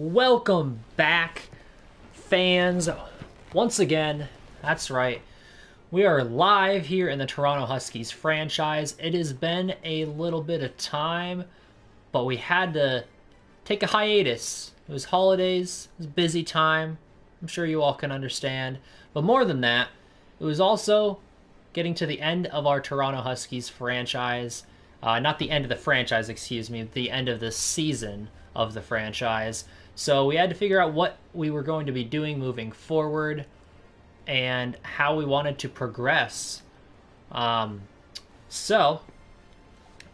Welcome back, fans. Once again, that's right. We are live here in the Toronto Huskies franchise. It has been a little bit of time, but we had to take a hiatus. It was holidays, it was a busy time. I'm sure you all can understand. But more than that, it was also getting to the end of our Toronto Huskies franchise. Not the end of the franchise, excuse me, the end of the season of the franchise. So we had to figure out what we were going to be doing moving forward and how we wanted to progress. So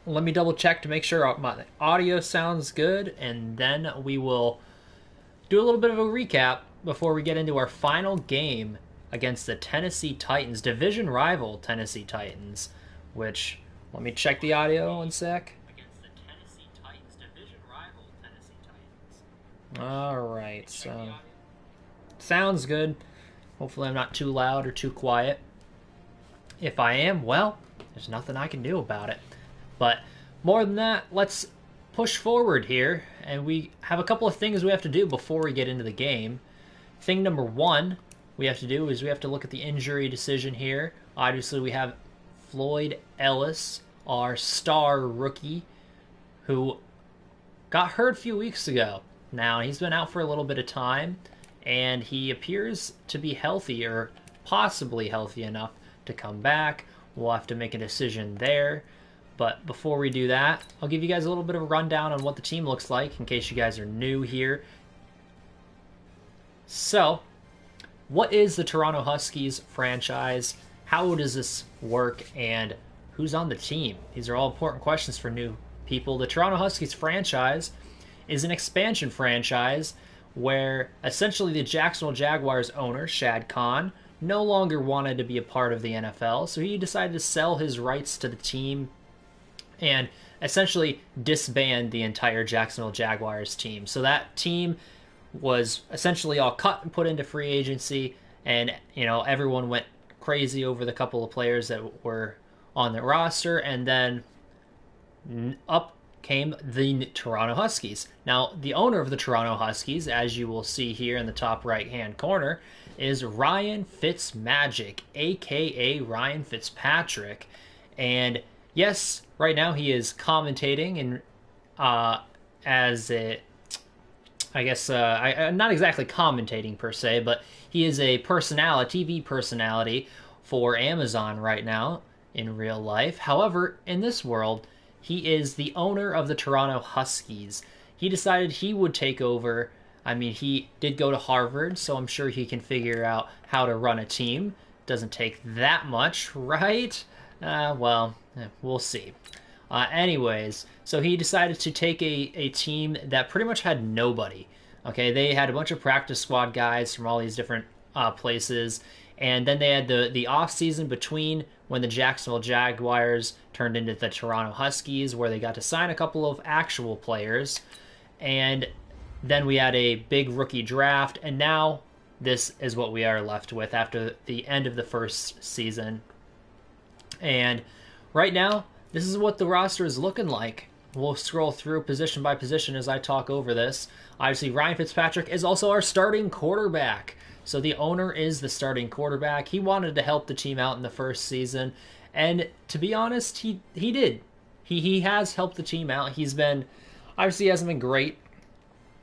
let me double check to make sure my audio sounds good, and then we will do a little bit of a recap before we get into our final game against the Tennessee Titans, division rival Tennessee Titans, which, let me check the audio one sec. Alright, so sounds good. Hopefully I'm not too loud or too quiet. If I am, well, there's nothing I can do about it. But more than that, let's push forward here, and we have a couple of things we have to do before we get into the game. Thing number one we have to do is we have to look at the injury decision here. Obviously we have Floyd Ellis, our star rookie, who got hurt a few weeks ago. Now, he's been out for a little bit of time, and he appears to be healthy, or possibly healthy enough to come back. We'll have to make a decision there. But before we do that, I'll give you guys a little bit of a rundown on what the team looks like, in case you guys are new here. So, what is the Toronto Huskies franchise? How does this work, and who's on the team? These are all important questions for new people. The Toronto Huskies franchise is an expansion franchise where essentially the Jacksonville Jaguars owner, Shad Khan, no longer wanted to be a part of the NFL, so he decided to sell his rights to the team and essentially disband the entire Jacksonville Jaguars team. So that team was essentially all cut and put into free agency, and everyone went crazy over the couple of players that were on the roster, and then up came the Toronto Huskies. Now, the owner of the Toronto Huskies, as you will see here in the top right-hand corner, is Ryan Fitzmagic, a.k.a. Ryan Fitzpatrick. And yes, right now he is commentating in, as a, I guess, not exactly commentating per se, but he is a personality, TV personality for Amazon right now in real life. However, in this world, he is the owner of the Toronto Huskies. He decided he would take over. I mean, he did go to Harvard, so I'm sure he can figure out how to run a team. Doesn't take that much, right? Well, we'll see. Anyways, so he decided to take a team that pretty much had nobody. Okay, they had a bunch of practice squad guys from all these different places, and then they had the off season between when the Jacksonville Jaguars turned into the Toronto Huskies, where they got to sign a couple of actual players. And then we had a big rookie draft, and now this is what we are left with after the end of the first season. And right now, this is what the roster is looking like. We'll scroll through position by position as I talk over this. Obviously, Ryan Fitzpatrick is also our starting quarterback. So the owner is the starting quarterback. He wanted to help the team out in the first season, and to be honest, he did. He has helped the team out. He's been, obviously he hasn't been great.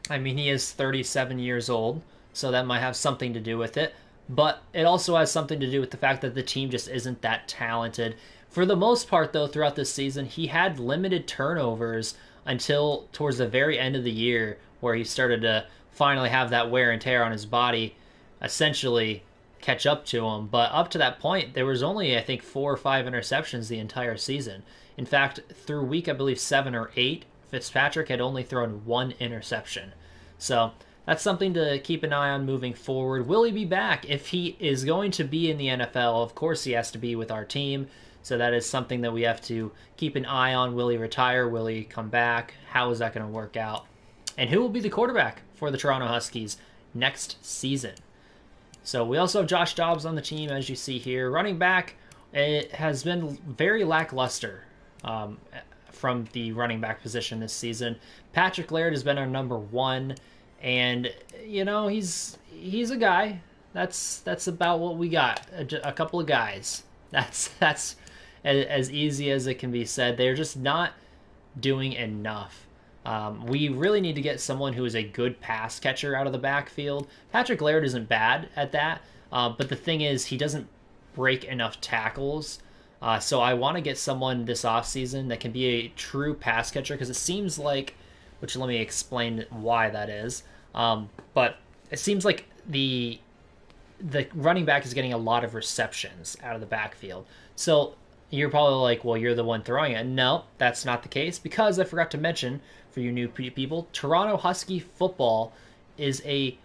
I mean, he is 37 years old, so that might have something to do with it. But it also has something to do with the fact that the team just isn't that talented. For the most part, though, throughout this season, he had limited turnovers until towards the very end of the year, where he started to finally have that wear and tear on his body essentially catch up to him. But up to that point, there was only, I think, 4 or 5 interceptions the entire season. In fact, through week, I believe, 7 or 8, Fitzpatrick had only thrown 1 interception. So that's something to keep an eye on moving forward. Will he be back? If he is going to be in the NFL, of course he has to be with our team. So that is something that we have to keep an eye on. Will he retire? Will he come back? How is that going to work out? And who will be the quarterback for the Toronto Huskies next season? So we also have Josh Dobbs on the team, as you see here. Running back, it has been very lackluster from the running back position this season. Patrick Laird has been our number one, and he's a guy. That's about what we got. A couple of guys. That's as easy as it can be said. They're just not doing enough. We really need to get someone who is a good pass catcher out of the backfield. Patrick Laird isn't bad at that, but the thing is, he doesn't break enough tackles. So I want to get someone this offseason that can be a true pass catcher, because it seems like, which let me explain why that is. But it seems like the running back is getting a lot of receptions out of the backfield. So you're probably like, well, you're the one throwing it. No, that's not the case, because I forgot to mention, for you new people, Toronto Husky football is a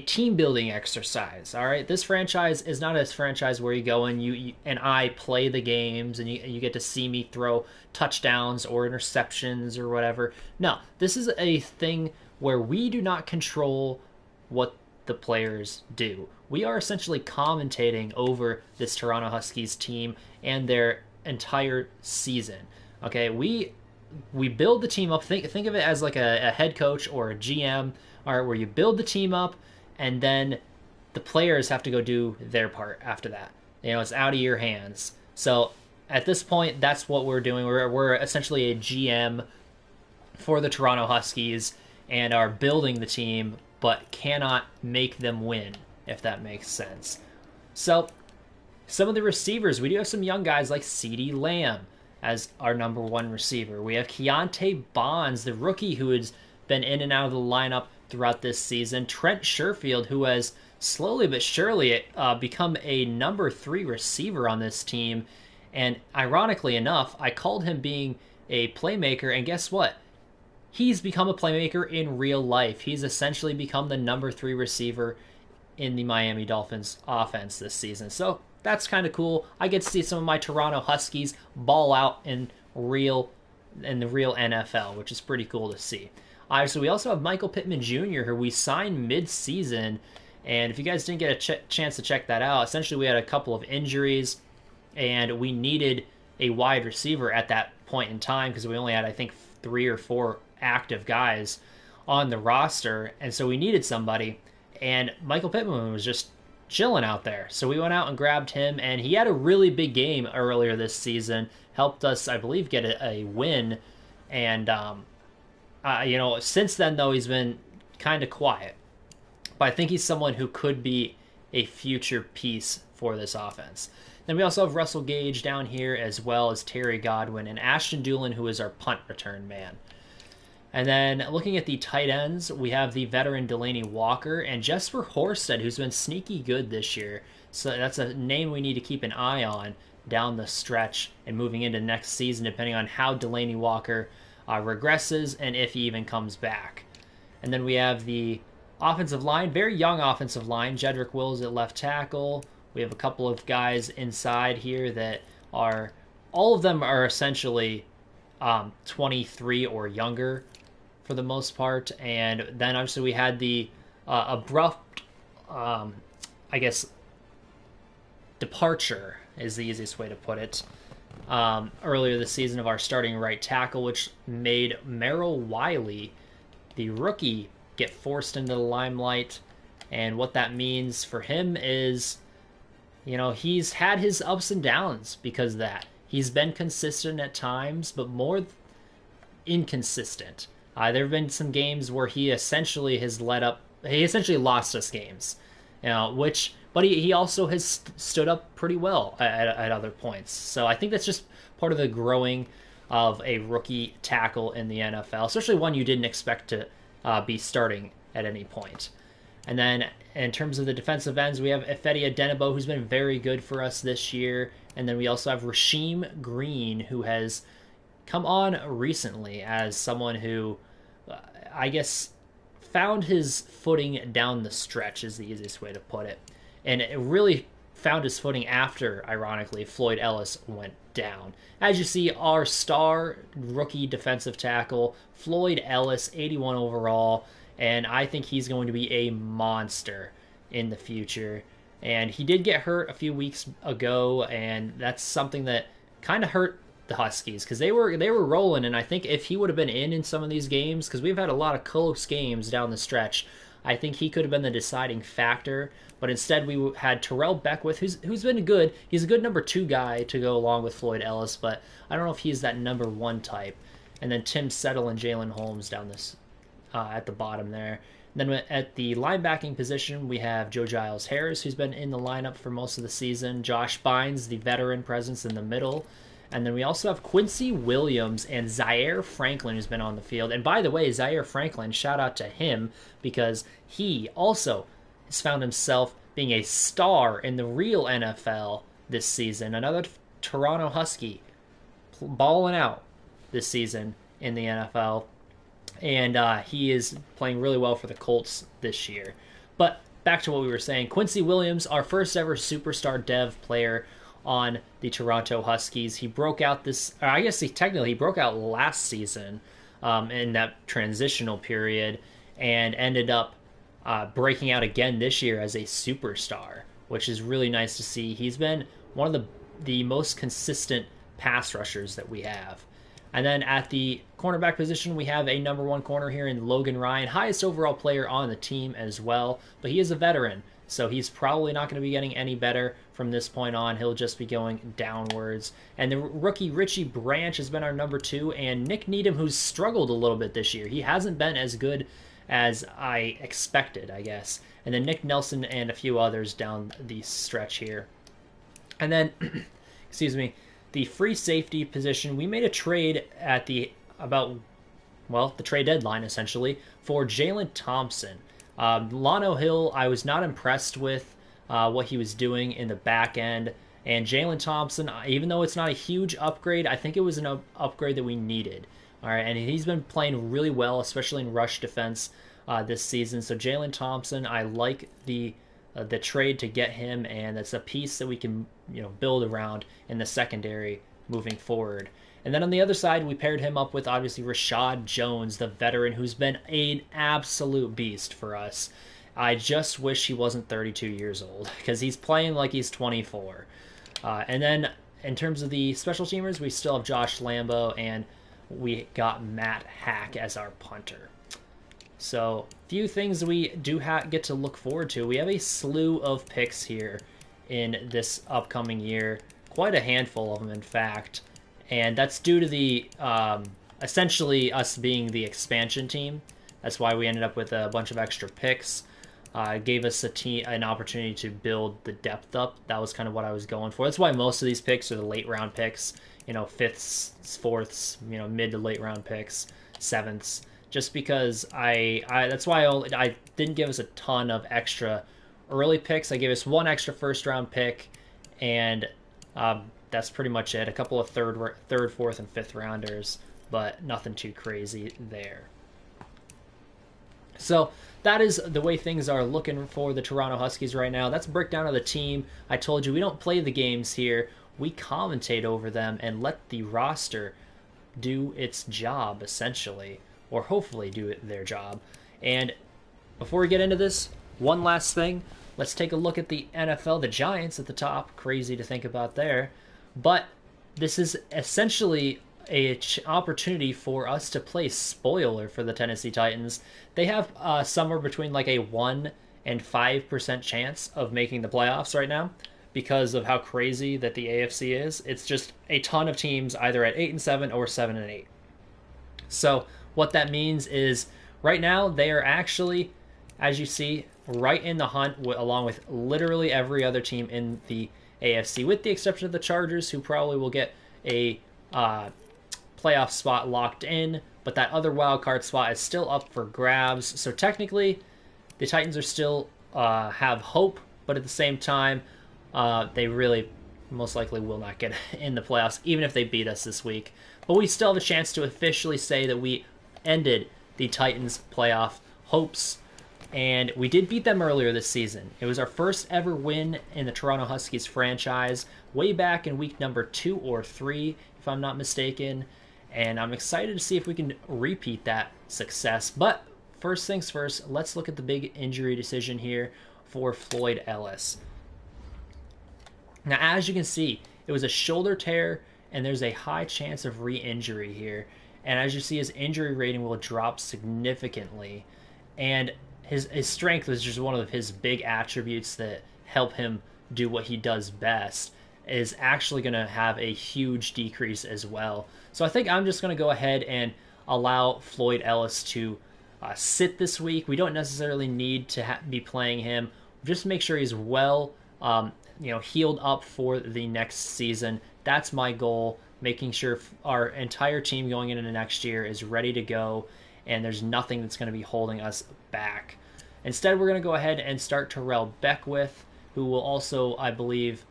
team building exercise. All right, this franchise is not a franchise where you go and you and I play the games and you get to see me throw touchdowns or interceptions or whatever. No, this is a thing where we do not control what the players do. We are essentially commentating over this Toronto Huskies team and their entire season. Okay, we build the team up. Think of it as like a head coach or a GM, all right, where you build the team up and then the players have to go do their part after that. It's out of your hands. So at this point, that's what we're doing. We're essentially a GM for the Toronto Huskies and are building the team, but cannot make them win, if that makes sense. So some of the receivers, we do have some young guys like CeeDee Lamb as our number one receiver. We have Keontae Bonds, the rookie who has been in and out of the lineup throughout this season. Trent Sherfield, who has slowly but surely become a number 3 receiver on this team. And ironically enough, I called him being a playmaker, and guess what? He's become a playmaker in real life. He's essentially become the number 3 receiver in the Miami Dolphins offense this season. So that's kind of cool. I get to see some of my Toronto Huskies ball out in the real NFL, which is pretty cool to see. Obviously, we also have Michael Pittman Jr., who we signed mid-season, and if you guys didn't get a chance to check that out, essentially we had a couple of injuries, and we needed a wide receiver at that point in time because we only had, I think, 3 or 4 active guys on the roster, and so we needed somebody, and Michael Pittman was just chilling out there. So we went out and grabbed him, and he had a really big game earlier this season, helped us, I believe, get a win, and since then, though, he's been kind of quiet. But I think he's someone who could be a future piece for this offense. Then we also have Russell Gage down here, as well as Terry Godwin and Ashton Dulin, who is our punt return man. And then looking at the tight ends, we have the veteran Delaney Walker and Jesper Horsted, who's been sneaky good this year. So that's a name we need to keep an eye on down the stretch and moving into next season, depending on how Delaney Walker regresses and if he even comes back. And then we have the offensive line, very young offensive line. Jedrick Wills at left tackle. We have a couple of guys inside here that are, all of them are essentially 23 or younger for the most part. And then obviously we had the abrupt, departure is the easiest way to put it, earlier this season of our starting right tackle, which made Merrill Wiley, the rookie, get forced into the limelight. And what that means for him is, he's had his ups and downs because of that. He's been consistent at times, but more inconsistent. There have been some games where he essentially lost us games, but he also has stood up pretty well at other points. So I think that's just part of the growing of a rookie tackle in the NFL, especially one you didn't expect to be starting at any point. And then in terms of the defensive ends, we have Ifedi Adenabo, who's been very good for us this year. And then we also have Rasheem Green, who has come on recently as someone who, found his footing down the stretch is the easiest way to put it. And it really found his footing after, ironically, Floyd Ellis went down. As you see, our star rookie defensive tackle, Floyd Ellis, 81 overall, and I think he's going to be a monster in the future. And he did get hurt a few weeks ago, and that's something that kind of hurt the Huskies because they were rolling, and I think if he would have been in some of these games, because we've had a lot of close games down the stretch, I think he could have been the deciding factor. But instead, we had Terrell Beckwith, who's been good. He's a good number 2 guy to go along with Floyd Ellis, but I don't know if he's that number 1 type. And then Tim Settle and Jalen Holmes down this at the bottom there. And then at the linebacking position, we have Joe Giles Harris, who's been in the lineup for most of the season. Josh Bynes, the veteran presence in the middle. And then we also have Quincy Williams and Zaire Franklin, who's been on the field. And by the way, Zaire Franklin, shout out to him, because he also has found himself being a star in the real NFL this season. Another Toronto Husky balling out this season in the NFL. And he is playing really well for the Colts this year. But back to what we were saying. Quincy Williams, our first ever superstar dev player on the Toronto Huskies. He broke out he broke out last season in that transitional period and ended up breaking out again this year as a superstar, which is really nice to see. He's been one of the most consistent pass rushers that we have. And then at the cornerback position, we have a number 1 corner here in Logan Ryan, highest overall player on the team as well, but he is a veteran, so he's probably not going to be getting any better from this point on. He'll just be going downwards. And the rookie Richie Branch has been our number 2, and Nick Needham, who's struggled a little bit this year. He hasn't been as good as I expected, I guess. And then Nick Nelson and a few others down the stretch here. And then, the free safety position, we made a trade at the trade deadline, essentially, for Jalen Thompson. Lano Hill, I was not impressed with what he was doing in the back end. And Jalen Thompson, even though it's not a huge upgrade, I think it was an upgrade that we needed. All right, and he's been playing really well, especially in rush defense this season. So Jalen Thompson, I like the trade to get him, and that's a piece that we can build around in the secondary moving forward. And then on the other side, we paired him up with obviously Rashad Jones, the veteran, who's been an absolute beast for us. I just wish he wasn't 32 years old because he's playing like he's 24. And then in terms of the special teamers, we still have Josh Lambo, and we got Matt Hack as our punter. So, few things we do get to look forward to. We have a slew of picks here in this upcoming year. Quite a handful of them, in fact. And that's due to the, essentially, us being the expansion team. That's why we ended up with a bunch of extra picks. Gave us an opportunity to build the depth up. That was kind of what I was going for. That's why most of these picks are the late round picks. Fifths, fourths, mid to late round picks, sevenths. Just because that's why I didn't give us a ton of extra early picks. I gave us 1 extra first round pick, and that's pretty much it. A couple of third, fourth, and fifth rounders, but nothing too crazy there. So that is the way things are looking for the Toronto Huskies right now. That's a breakdown of the team. I told you we don't play the games here. We commentate over them and let the roster do its job, essentially, or hopefully do their job. And before we get into this, one last thing. Let's take a look at the NFL. The Giants at the top. Crazy to think about there. But this is essentially an opportunity for us to play spoiler for the Tennessee Titans. They have somewhere between like a 1 and 5% chance of making the playoffs right now because of how crazy that the AFC is. It's just a ton of teams either at 8-7 or 7-8. So what that means is right now they are actually, as you see, right in the hunt along with literally every other team in the AFC, with the exception of the Chargers, who probably will get a playoff spot locked in, but that other wild card spot is still up for grabs. So technically, the Titans are still have hope, but at the same time, they really most likely will not get in the playoffs, even if they beat us this week. But we still have a chance to officially say that we ended the Titans' playoff hopes. And we did beat them earlier this season. It was our first ever win in the Toronto Huskies franchise, way back in week number 2 or 3, if I'm not mistaken. And I'm excited to see if we can repeat that success. But first things first, let's look at the big injury decision here for Floyd Ellis. Now, as you can see, it was a shoulder tear and there's a high chance of re-injury here. And as you see, his injury rating will drop significantly. And his strength is just one of his big attributes that help him do what he does best, is actually going to have a huge decrease as well. So I think I'm just going to go ahead and allow Floyd Ellis to sit this week. We don't necessarily need to be playing him. Just make sure he's well, healed up for the next season. That's my goal, making sure our entire team going into next year is ready to go, and there's nothing that's going to be holding us back. Instead, we're going to go ahead and start Terrell Beckwith, who will also, I believe,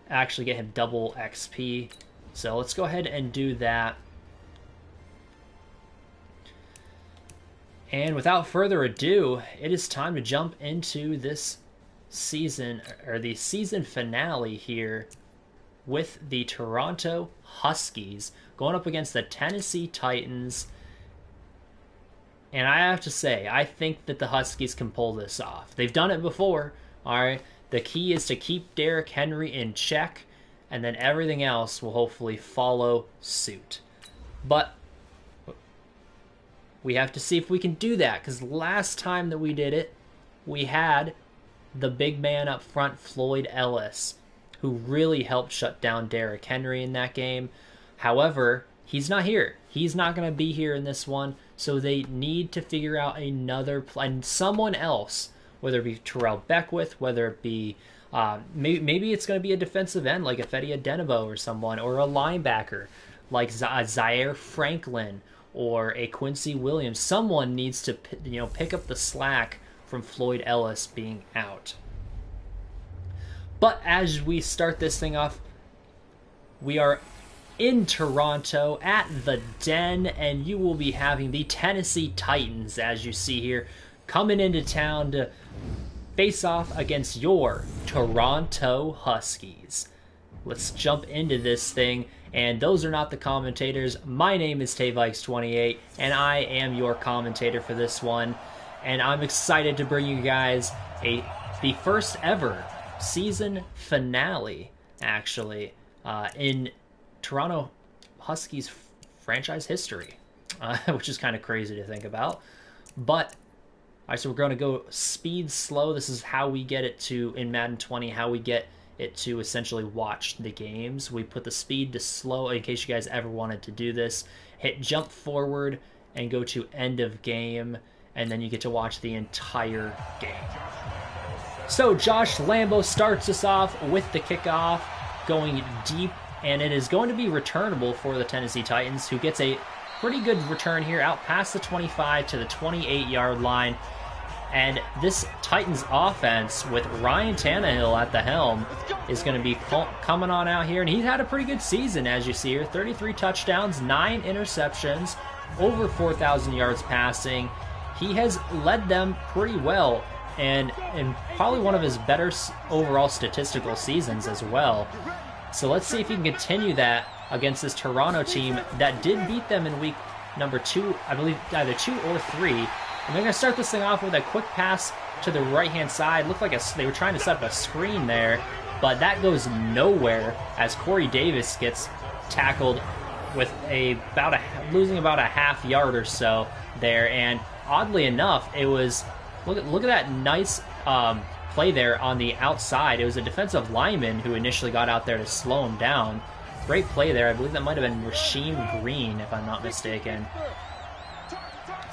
actually get him double XP. So let's go ahead and do that. And without further ado, it is time to jump into this season, or the season finale here, with the Toronto Huskies going up against the Tennessee Titans. And I have to say, I think that the Huskies can pull this off. They've done it before, all right? The key is to keep Derrick Henry in check, and then everything else will hopefully follow suit. But we have to see if we can do that, because last time that we did it, we had the big man up front, Floyd Ellis, who really helped shut down Derrick Henry in that game. However, he's not here. He's not going to be here in this one, so they need to figure out another plan, someone else, whether it be Terrell Beckwith, whether it be maybe it's going to be a defensive end like a Fedi Adenabo or someone, or a linebacker like Zaire Franklin or a Quincy Williams. Someone needs to pick up the slack from Floyd Ellis being out. But as we start this thing off, we are in Toronto at the Den, and you will be having the Tennessee Titans, as you see here, coming into town to face off against your Toronto Huskies. Let's jump into this thing, and those are not the commentators. My name is Tayvikes28, and I am your commentator for this one, and I'm excited to bring you guys the first ever season finale, actually, in Toronto Huskies franchise history, which is kind of crazy to think about. But, all right, so we're going to go speed slow. This is how we get it to, in Madden 20, how we get it to essentially watch the games. We put the speed to slow, in case you guys ever wanted to do this. Hit jump forward and go to end of game, and then you get to watch the entire game. So Josh Lambo starts us off with the kickoff, going deep, and it is going to be returnable for the Tennessee Titans, who gets a pretty good return here, out past the 25 to the 28-yard line. And this Titans offense, with Ryan Tannehill at the helm, is going to be coming on out here. And he's had a pretty good season, as you see here. 33 touchdowns, 9 interceptions, over 4,000 yards passing. He has led them pretty well, and probably one of his better overall statistical seasons as well. So let's see if he can continue that against this Toronto team that did beat them in week number 2, I believe either 2 or 3. And they're going to start this thing off with a quick pass to the right-hand side. Looked like they were trying to set up a screen there, but that goes nowhere as Corey Davis gets tackled with losing about a half yard or so there. And oddly enough, it was, look at that nice play there on the outside. It was a defensive lineman who initially got out there to slow him down. Great play there. I believe that might have been Rasheem Green, if I'm not mistaken.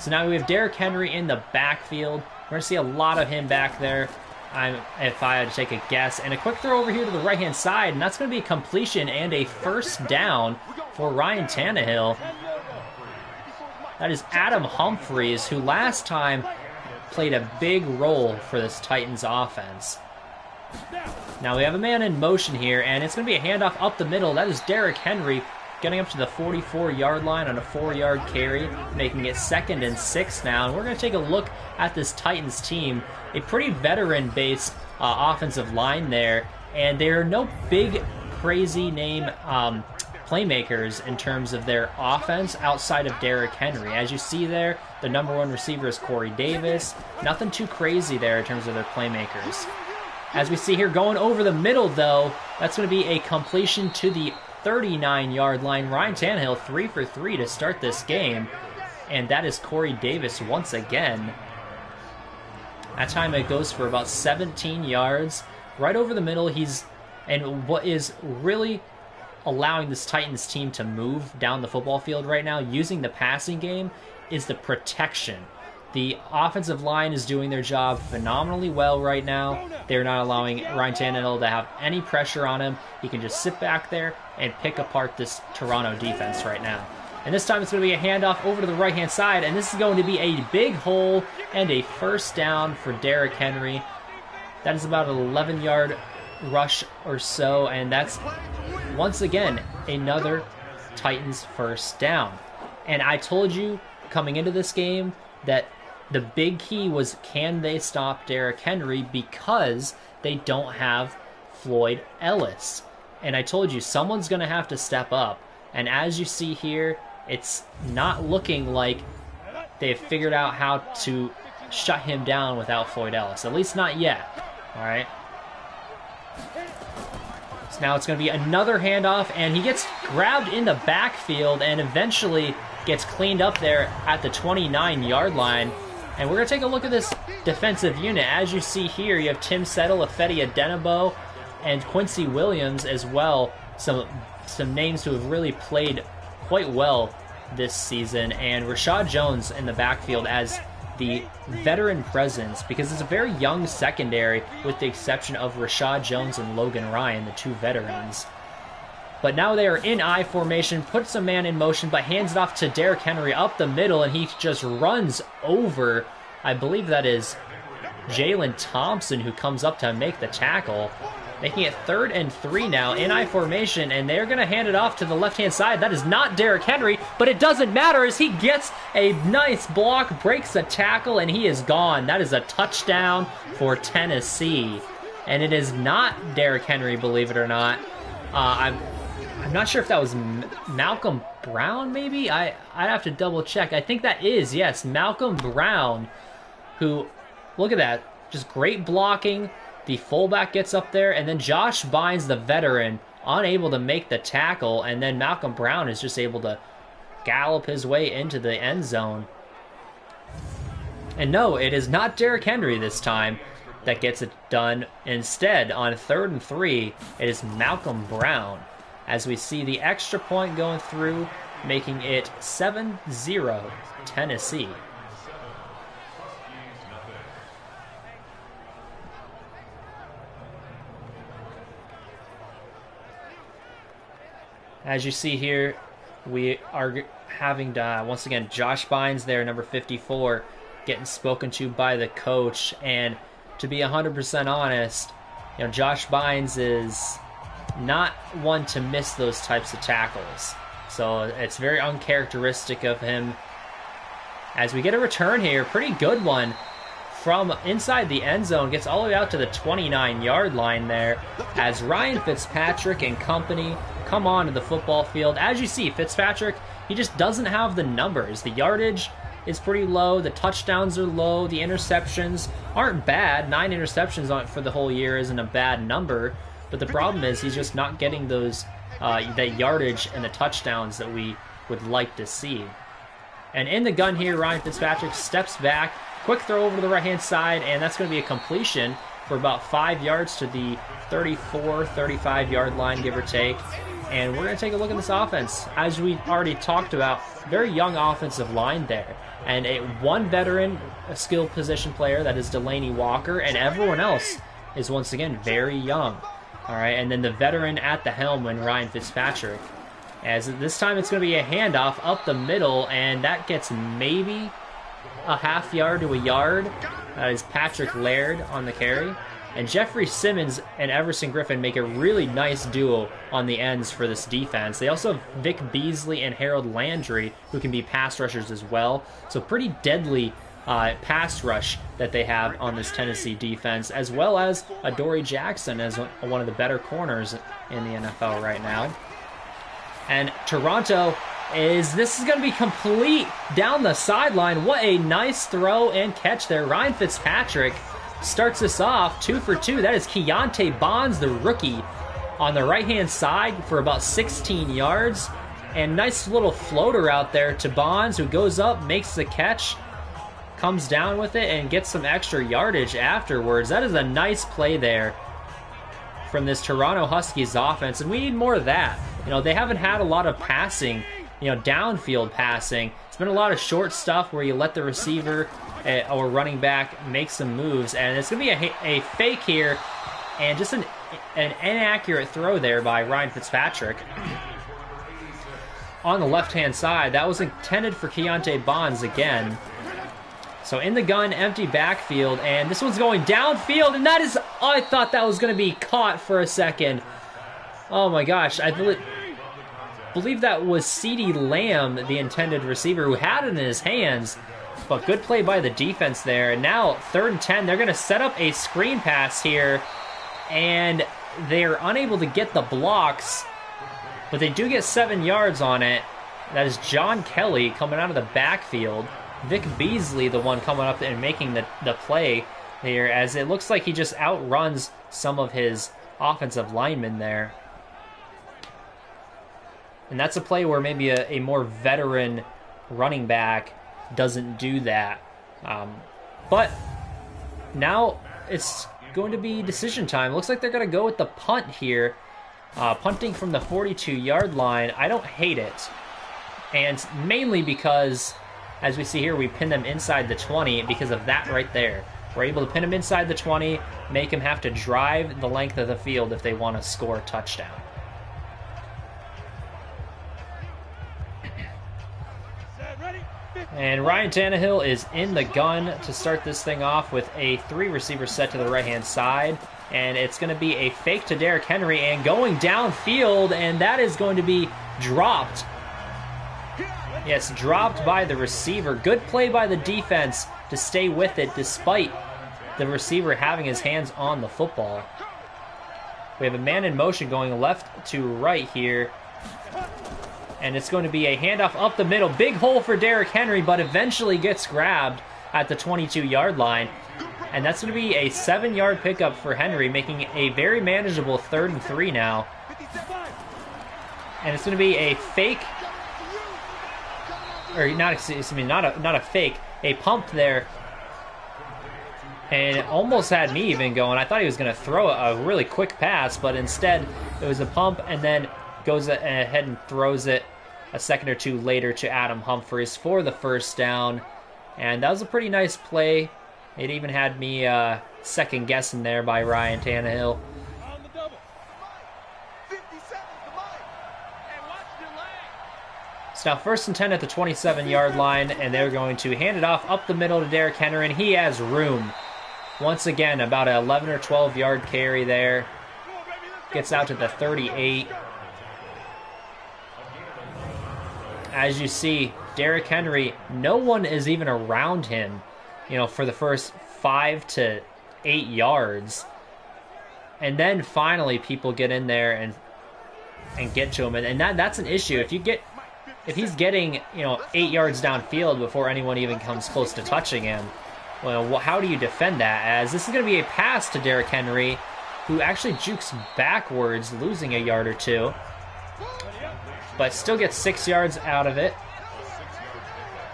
So now we have Derrick Henry in the backfield. We're going to see a lot of him back there, if I had to take a guess. And a quick throw over here to the right-hand side, and that's going to be a completion and a first down for Ryan Tannehill. That is Adam Humphries, who last time played a big role for this Titans offense. Now we have a man in motion here, and it's going to be a handoff up the middle. That is Derrick Henry getting up to the 44-yard line on a 4-yard carry, making it 2nd and 6 now. And we're going to take a look at this Titans team, a pretty veteran-based offensive line there, and there are no big, crazy name playmakers in terms of their offense outside of Derrick Henry. As you see there, the number 1 receiver is Corey Davis. Nothing too crazy there in terms of their playmakers. As we see here, going over the middle, though, that's going to be a completion to the 39-yard line. Ryan Tannehill 3 for 3 to start this game. And that is Corey Davis once again. That time it goes for about 17 yards. Right over the middle, and what is really allowing this Titans team to move down the football field right now, using the passing game, is the protection. The offensive line is doing their job phenomenally well right now. They're not allowing Ryan Tannehill to have any pressure on him. He can just sit back there and pick apart this Toronto defense right now. And this time it's going to be a handoff over to the right-hand side, and this is going to be a big hole and a first down for Derrick Henry. That is about an 11-yard rush or so, and that's, once again, another Titans first down. And I told you coming into this game that the big key was, can they stop Derrick Henry, because they don't have Floyd Ellis. And I told you someone's going to have to step up. And as you see here, it's not looking like they've figured out how to shut him down without Floyd Ellis. At least not yet. All right. So now it's going to be another handoff, and he gets grabbed in the backfield and eventually gets cleaned up there at the 29-yard line. And we're going to take a look at this defensive unit. As you see here, you have Tim Settle, Ifedi Adenabo, and Quincy Williams as well. Some names who have really played quite well this season. And Rashad Jones in the backfield as the veteran presence, because it's a very young secondary with the exception of Rashad Jones and Logan Ryan, the two veterans. But now they are in I formation, puts a man in motion, but hands it off to Derrick Henry up the middle, and he just runs over, I believe that is Jalen Thompson, who comes up to make the tackle. Making it 3rd and 3 now in I formation, and they're going to hand it off to the left-hand side. That is not Derrick Henry, but it doesn't matter as he gets a nice block, breaks a tackle, and he is gone. That is a touchdown for Tennessee. And it is not Derrick Henry, believe it or not. I'm not sure if that was Malcolm Brown, maybe? I'd have to double check. I think that is, yes, Malcolm Brown, who, look at that, just great blocking. The fullback gets up there, and then Josh Bynes, the veteran, unable to make the tackle, and then Malcolm Brown is just able to gallop his way into the end zone. And no, it is not Derrick Henry this time that gets it done. Instead, on 3rd and 3, it is Malcolm Brown, as we see the extra point going through, making it 7-0 Tennessee. As you see here, we are having, once again, Josh Bynes there, number 54, getting spoken to by the coach. And to be 100% honest, Josh Bynes is not one to miss those types of tackles. So it's very uncharacteristic of him. As we get a return here, pretty good one from inside the end zone, gets all the way out to the 29-yard line there, as Ryan Fitzpatrick and company come on to the football field. As you see, Fitzpatrick, he just doesn't have the numbers. The yardage is pretty low, the touchdowns are low, the interceptions aren't bad. 9 interceptions for the whole year isn't a bad number, but the problem is he's just not getting those that yardage and the touchdowns that we would like to see. And in the gun here, Ryan Fitzpatrick steps back, quick throw over to the right-hand side, and that's going to be a completion for about 5 yards to the 34, 35-yard line, give or take. And we're going to take a look at this offense. As we already talked about, very young offensive line there. And one veteran, a skilled position player, that is Delaney Walker, and everyone else is once again very young. All right, and then the veteran at the helm when Ryan Fitzpatrick. As this time it's going to be a handoff up the middle, and that gets maybe a half yard to a yard. That is Patrick Laird on the carry. And Jeffrey Simmons and Everson Griffin make a really nice duo on the ends for this defense. They also have Vic Beasley and Harold Landry, who can be pass rushers as well. So pretty deadly pass rush that they have on this Tennessee defense, as well as Adoree Jackson as one of the better corners in the NFL right now. And Toronto this is going to be complete down the sideline. What a nice throw and catch there. Ryan Fitzpatrick starts this off 2 for 2. That is Keontae Bonds, the rookie, on the right-hand side for about 16 yards. And nice little floater out there to Bonds, who goes up, makes the catch, comes down with it, and gets some extra yardage afterwards. That is a nice play there from this Toronto Huskies offense, and we need more of that. You know, they haven't had a lot of passing, you know, downfield passing. It's been a lot of short stuff where you let the receiver or running back make some moves, and it's going to be a fake here, and just an inaccurate throw there by Ryan Fitzpatrick. On the left-hand side, that was intended for Keontae Bonds again. So in the gun, empty backfield, and this one's going downfield, and that is, I thought that was going to be caught for a second. Oh my gosh, I believe that was CeeDee Lamb, the intended receiver, who had it in his hands, but good play by the defense there. And now, 3rd and 10, they're going to set up a screen pass here, and they're unable to get the blocks, but they do get 7 yards on it. That is John Kelly coming out of the backfield. Vic Beasley, the one coming up and making the play here, as it looks like he just outruns some of his offensive linemen there. And that's a play where maybe a more veteran running back doesn't do that. But now it's going to be decision time. Looks like they're going to go with the punt here. Punting from the 42-yard line. I don't hate it. And mainly because, as we see here, we pin them inside the 20 because of that right there. We're able to pin them inside the 20, make them have to drive the length of the field if they want to score a touchdown. And Ryan Tannehill is in the gun to start this thing off with a 3-receiver set to the right-hand side. And it's going to be a fake to Derrick Henry and going downfield, and that is going to be dropped. Yes, dropped by the receiver. Good play by the defense to stay with it despite the receiver having his hands on the football. We have a man in motion going left to right here. And it's going to be a handoff up the middle. Big hole for Derrick Henry, but eventually gets grabbed at the 22-yard line. And that's going to be a 7-yard pickup for Henry, making a very manageable 3rd and 3 now. And it's going to be a fake, or not a fake, a pump there. And it almost had me even going. I thought he was going to throw a really quick pass, but instead it was a pump, and then goes ahead and throws it a second or two later to Adam Humphries for the first down. And that was a pretty nice play. It even had me second guessing there by Ryan Tannehill. So now 1st and 10 at the 27-yard line, and they're going to hand it off up the middle to Derrick Henry, and he has room. Once again, about an 11 or 12-yard carry there. Gets out to the 38. As you see, Derrick Henry, no one is even around him, you know, for the first 5 to 8 yards. And then finally people get in there and get to him. And that's an issue. If he's getting, you know, 8 yards downfield before anyone even comes close to touching him, well, how do you defend that? As this is going to be a pass to Derrick Henry, who actually jukes backwards, losing a yard or two, but still gets 6 yards out of it.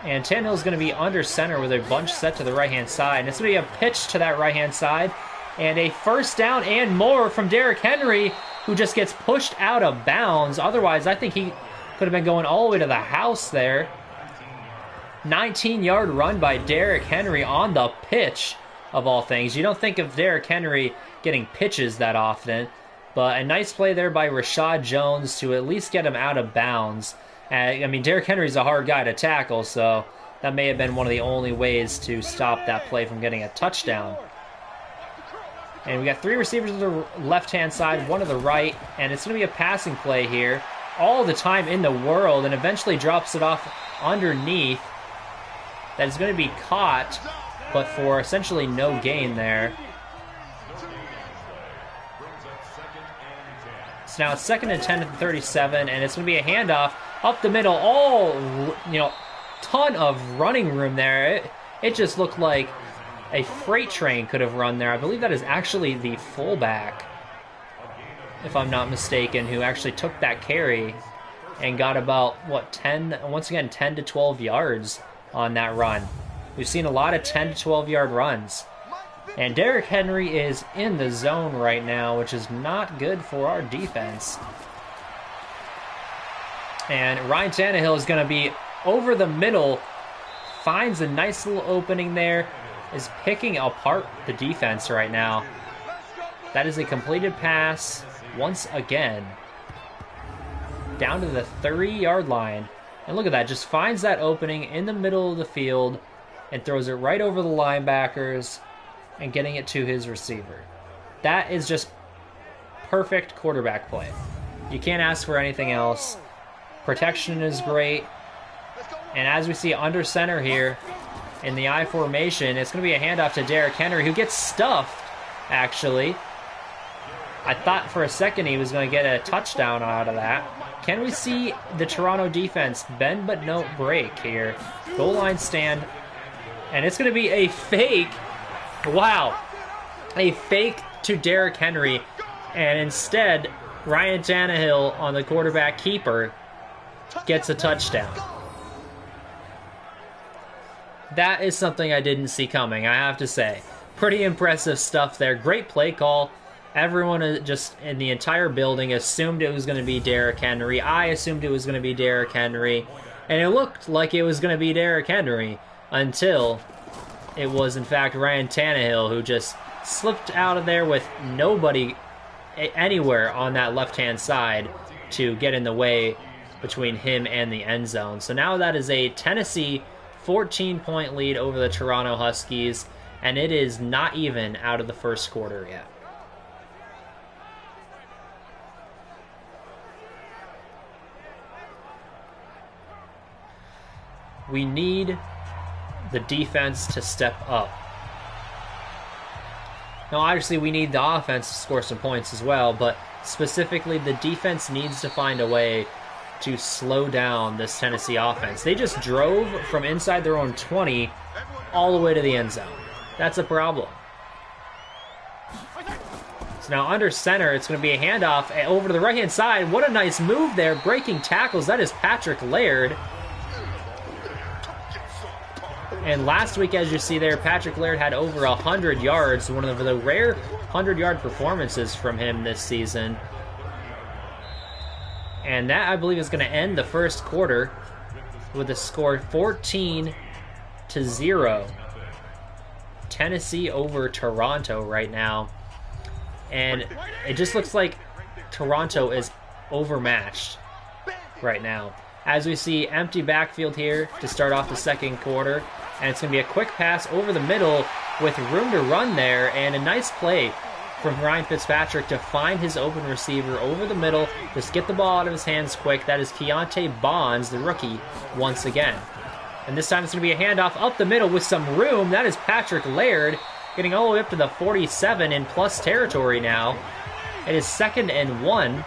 And Tannehill's going to be under center with a bunch set to the right-hand side. And it's going to be a pitch to that right-hand side. And a first down and more from Derrick Henry, who just gets pushed out of bounds. Otherwise, I think he could have been going all the way to the house there. 19-yard run by Derrick Henry on the pitch, of all things. You don't think of Derrick Henry getting pitches that often. But a nice play there by Rashad Jones to at least get him out of bounds. I mean, Derrick Henry's a hard guy to tackle, so that may have been one of the only ways to stop that play from getting a touchdown. And we got 3 receivers to the left-hand side, 1 to the right, and it's going to be a passing play here. All the time in the world, and eventually drops it off underneath. That is going to be caught, but for essentially no gain there. So now it's 2nd and 10 at the 37, and it's going to be a handoff up the middle. Ton of running room there. It just looked like a freight train could have run there. I believe that is actually the fullback. if I'm not mistaken, who actually took that carry and got about, what, 10 to 12 yards on that run. We've seen a lot of 10 to 12 yard runs. And Derrick Henry is in the zone right now, which is not good for our defense. And Ryan Tannehill is going to be over the middle, finds a nice little opening there, is picking apart the defense right now. That is a completed pass once again down to the 30-yard line. And look at that, just finds that opening in the middle of the field and throws it right over the linebackers and getting it to his receiver. That is just perfect quarterback play. You can't ask for anything else. Protection is great. And as we see under center here in the I formation, it's going to be a handoff to Derrick Henry, who gets stuffed, actually. I thought for a second he was going to get a touchdown out of that. Can we see the Toronto defense bend but don't break here? Goal line stand. And it's going to be a fake. Wow. A fake to Derrick Henry. And instead, Ryan Tannehill on the quarterback keeper gets a touchdown. That is something I didn't see coming, I have to say. Pretty impressive stuff there. Great play call. Everyone just in the entire building assumed it was going to be Derrick Henry. I assumed it was going to be Derrick Henry. And it looked like it was going to be Derrick Henry until it was, in fact, Ryan Tannehill, who just slipped out of there with nobody anywhere on that left-hand side to get in the way between him and the end zone. So now that is a Tennessee 14-point lead over the Toronto Huskies, and it is not even out of the first quarter yet. We need the defense to step up. Now, obviously, we need the offense to score some points as well, but specifically, the defense needs to find a way to slow down this Tennessee offense. They just drove from inside their own 20 all the way to the end zone. That's a problem. So now under center, it's going to be a handoff over to the right-hand side. What a nice move there, breaking tackles. That is Patrick Laird. And last week, as you see there, Patrick Laird had over 100 yards, one of the rare 100-yard performances from him this season. And that, I believe, is going to end the first quarter with a score 14-0. Tennessee over Toronto right now. And it just looks like Toronto is overmatched right now. As we see, empty backfield here to start off the second quarter. And it's going to be a quick pass over the middle with room to run there. And a nice play from Ryan Fitzpatrick to find his open receiver over the middle. Just get the ball out of his hands quick. That is Keontae Bonds, the rookie, once again. And this time it's going to be a handoff up the middle with some room. That is Patrick Laird getting all the way up to the 47 in plus territory now. It is 2nd and 1.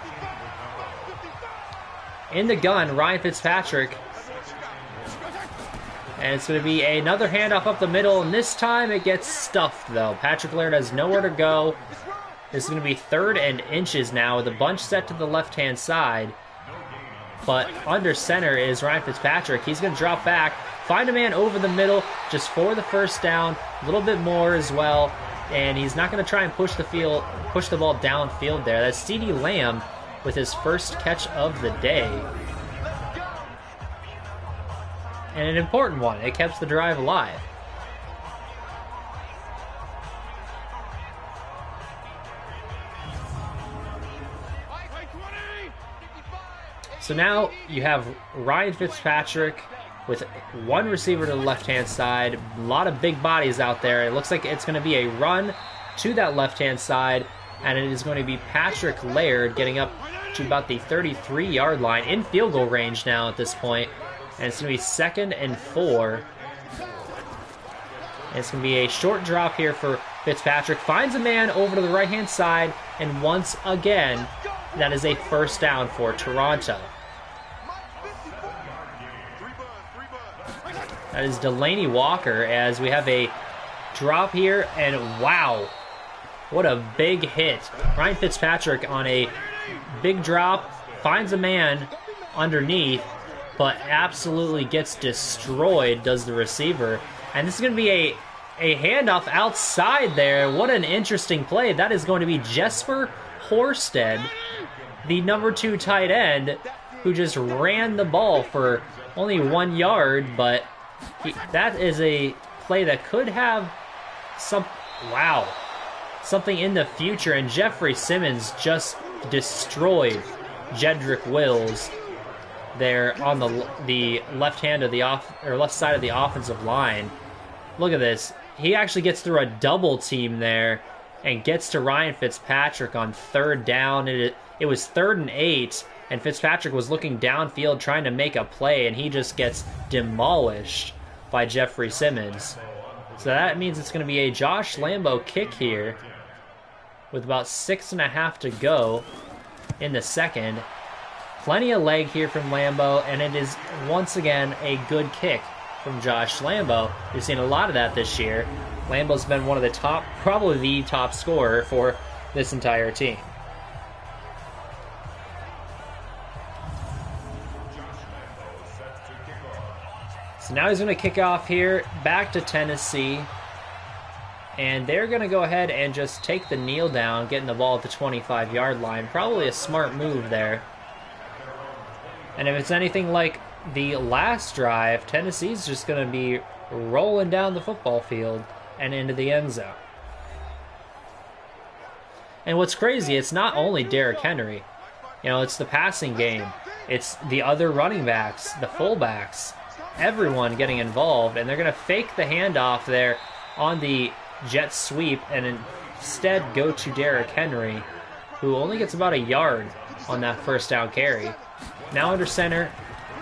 In the gun, Ryan Fitzpatrick. And it's going to be another handoff up the middle, and this time it gets stuffed, though. Patrick Laird has nowhere to go. This is going to be 3rd and inches now with a bunch set to the left-hand side. But under center is Ryan Fitzpatrick. He's going to drop back, find a man over the middle just for the first down, a little bit more as well. And he's not going to try and push the ball downfield there. That's CeeDee Lamb with his first catch of the day. And an important one. It kept the drive alive. So now you have Ryan Fitzpatrick with one receiver to the left-hand side. A lot of big bodies out there. It looks like it's going to be a run to that left-hand side. And it is going to be Patrick Laird getting up to about the 33-yard line in field goal range now at this point. And it's going to be 2nd and 4. And it's going to be a short drop here for Fitzpatrick. Finds a man over to the right-hand side. And once again, that is a first down for Toronto. That is Delaney Walker as we have a drop here. And wow, What a big hit. Ryan Fitzpatrick on a big drop, finds a man underneath, but absolutely gets destroyed, does the receiver. And this is going to be a handoff outside there. What an interesting play. That is going to be Jesper Horsted, the number 2 tight end, who just ran the ball for only 1 yard, but that is a play that could have something in the future. And Jeffrey Simmons just destroyed Jedrick Wills there on the left side of the offensive line. Look at this. He actually gets through a double team there and gets to Ryan Fitzpatrick on 3rd down. It was 3rd and 8, and Fitzpatrick was looking downfield trying to make a play, and he just gets demolished by Jeffrey Simmons. So that means it's going to be a Josh Lambo kick here with about 6.5 to go in the second. Plenty of leg here from Lambo, and it is once again a good kick from Josh Lambo. We've seen a lot of that this year. Lambo's been one of the top, probably the top scorer for this entire team. So now he's going to kick off here, back to Tennessee. And they're going to go ahead and just take the kneel down, getting the ball at the 25-yard line. Probably a smart move there. And if it's anything like the last drive, Tennessee's just going to be rolling down the football field and into the end zone. And what's crazy, it's not only Derrick Henry. You know, it's the passing game. It's the other running backs, the fullbacks, everyone getting involved. And they're going to fake the handoff there on the jet sweep and instead go to Derrick Henry, who only gets about a yard on that first down carry. Now under center,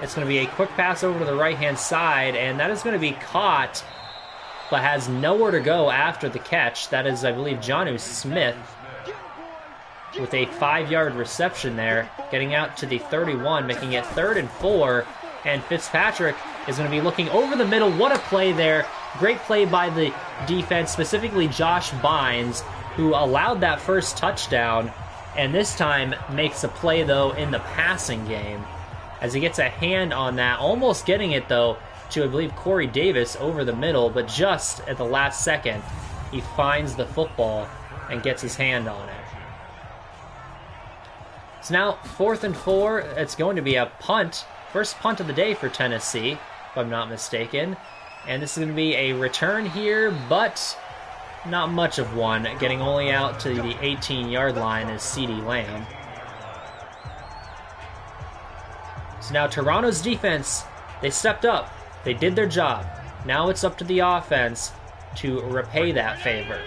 it's going to be a quick pass over to the right-hand side, and that is going to be caught, but has nowhere to go after the catch. That is, I believe, Jonnu Smith with a 5-yard reception there, getting out to the 31, making it 3rd and 4, and Fitzpatrick is going to be looking over the middle. What a play there. Great play by the defense, specifically Josh Bynes, who allowed that first touchdown, and this time makes a play, though, in the passing game, as he gets a hand on that, almost getting it, though, to, I believe, Corey Davis over the middle, but just at the last second, he finds the football and gets his hand on it. So now, 4th and 4, it's going to be a punt. First punt of the day for Tennessee, if I'm not mistaken. And this is going to be a return here, but not much of one. Getting only out to the 18-yard line is CeeDee Lamb. So now Toronto's defense, they stepped up. They did their job. Now it's up to the offense to repay that favor.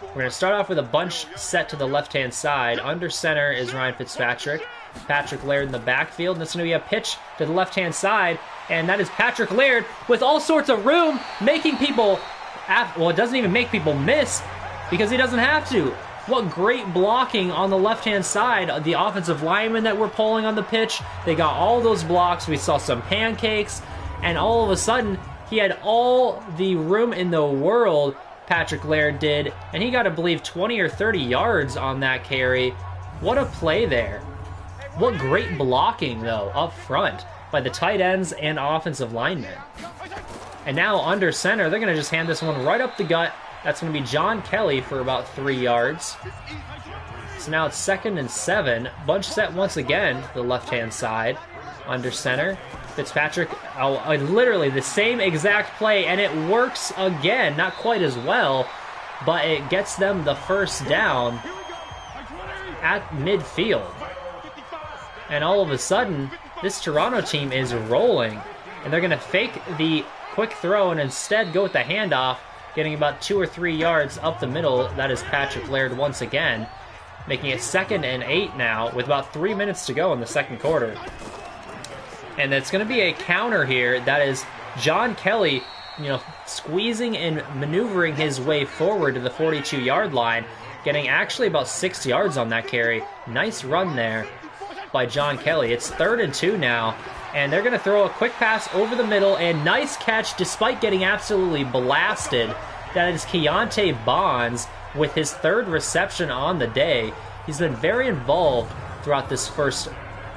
We're going to start off with a bunch set to the left-hand side. Under center is Ryan Fitzpatrick. Patrick Laird in the backfield. And it's going to be a pitch to the left-hand side. And that is Patrick Laird with all sorts of room, making people... Well, it doesn't even make people miss because he doesn't have to. What great blocking on the left-hand side. The offensive linemen that were pulling on the pitch, they got all those blocks. We saw some pancakes. And all of a sudden, he had all the room in the world, Patrick Laird did. And he got, I believe, 20 or 30 yards on that carry. What a play there. What great blocking, though, up front by the tight ends and offensive linemen. And now under center, they're going to just hand this one right up the gut. That's going to be John Kelly for about 3 yards. So now it's 2nd and 7. Bunch set once again to the left-hand side. Under center, Fitzpatrick, literally the same exact play, and it works again. Not quite as well, but it gets them the first down at midfield. And all of a sudden, this Toronto team is rolling. And they're going to fake the quick throw and instead go with the handoff, getting about 2 or 3 yards up the middle. That is Patrick Laird once again, making it 2nd and 8 now with about 3 minutes to go in the second quarter. And it's going to be a counter here. That is John Kelly, squeezing and maneuvering his way forward to the 42-yard line, getting actually about 6 yards on that carry. Nice run there by John Kelly. It's 3rd and 2 now. And they're going to throw a quick pass over the middle, and nice catch despite getting absolutely blasted. That is Keontae Bonds with his 3rd reception on the day. He's been very involved throughout this first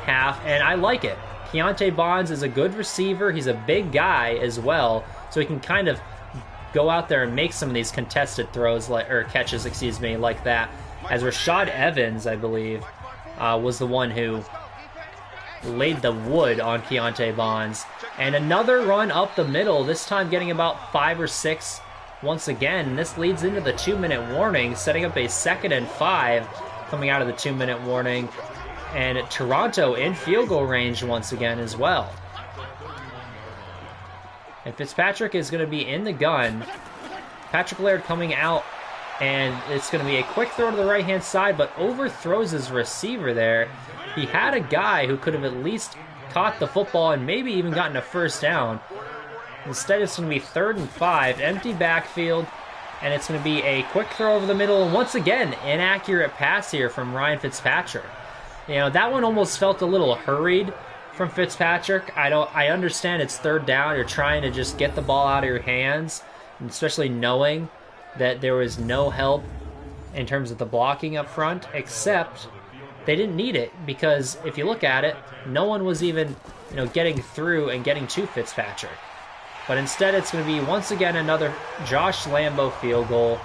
half, and I like it. Keontae Bonds is a good receiver. He's a big guy as well, so he can kind of go out there and make some of these contested throws, or catches, excuse me, like that. As Rashad Evans, I believe, was the one who laid the wood on Keontae Bonds. And another run up the middle, this time getting about 5 or 6 once again. This leads into the 2-minute warning, setting up a 2nd and 5 coming out of the 2-minute warning. And Toronto in field goal range once again as well. And Fitzpatrick is going to be in the gun. Patrick Laird coming out, and it's going to be a quick throw to the right-hand side, but overthrows his receiver there. He had a guy who could have at least caught the football and maybe even gotten a first down. Instead, it's going to be 3rd and 5, empty backfield, and it's going to be a quick throw over the middle. And once again, inaccurate pass here from Ryan Fitzpatrick. You know, that one almost felt a little hurried from Fitzpatrick. I understand it's 3rd down. You're trying to just get the ball out of your hands, especially knowing that there was no help in terms of the blocking up front, except they didn't need it, because if you look at it, no one was even, getting through and getting to Fitzpatrick. But instead, it's going to be once again another Josh Lambo field goal.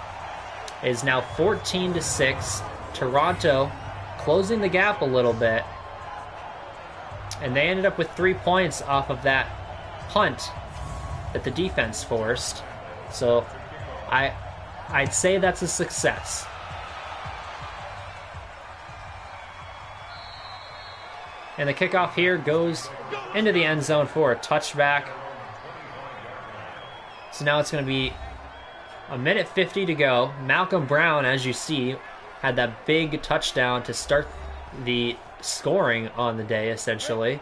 It is now 14-6. Toronto closing the gap a little bit, and they ended up with 3 points off of that punt that the defense forced. So I'd say that's a success. And the kickoff here goes into the end zone for a touchback. So now it's going to be 1:50 to go. Malcolm Brown, as you see, had that big touchdown to start the scoring on the day, essentially.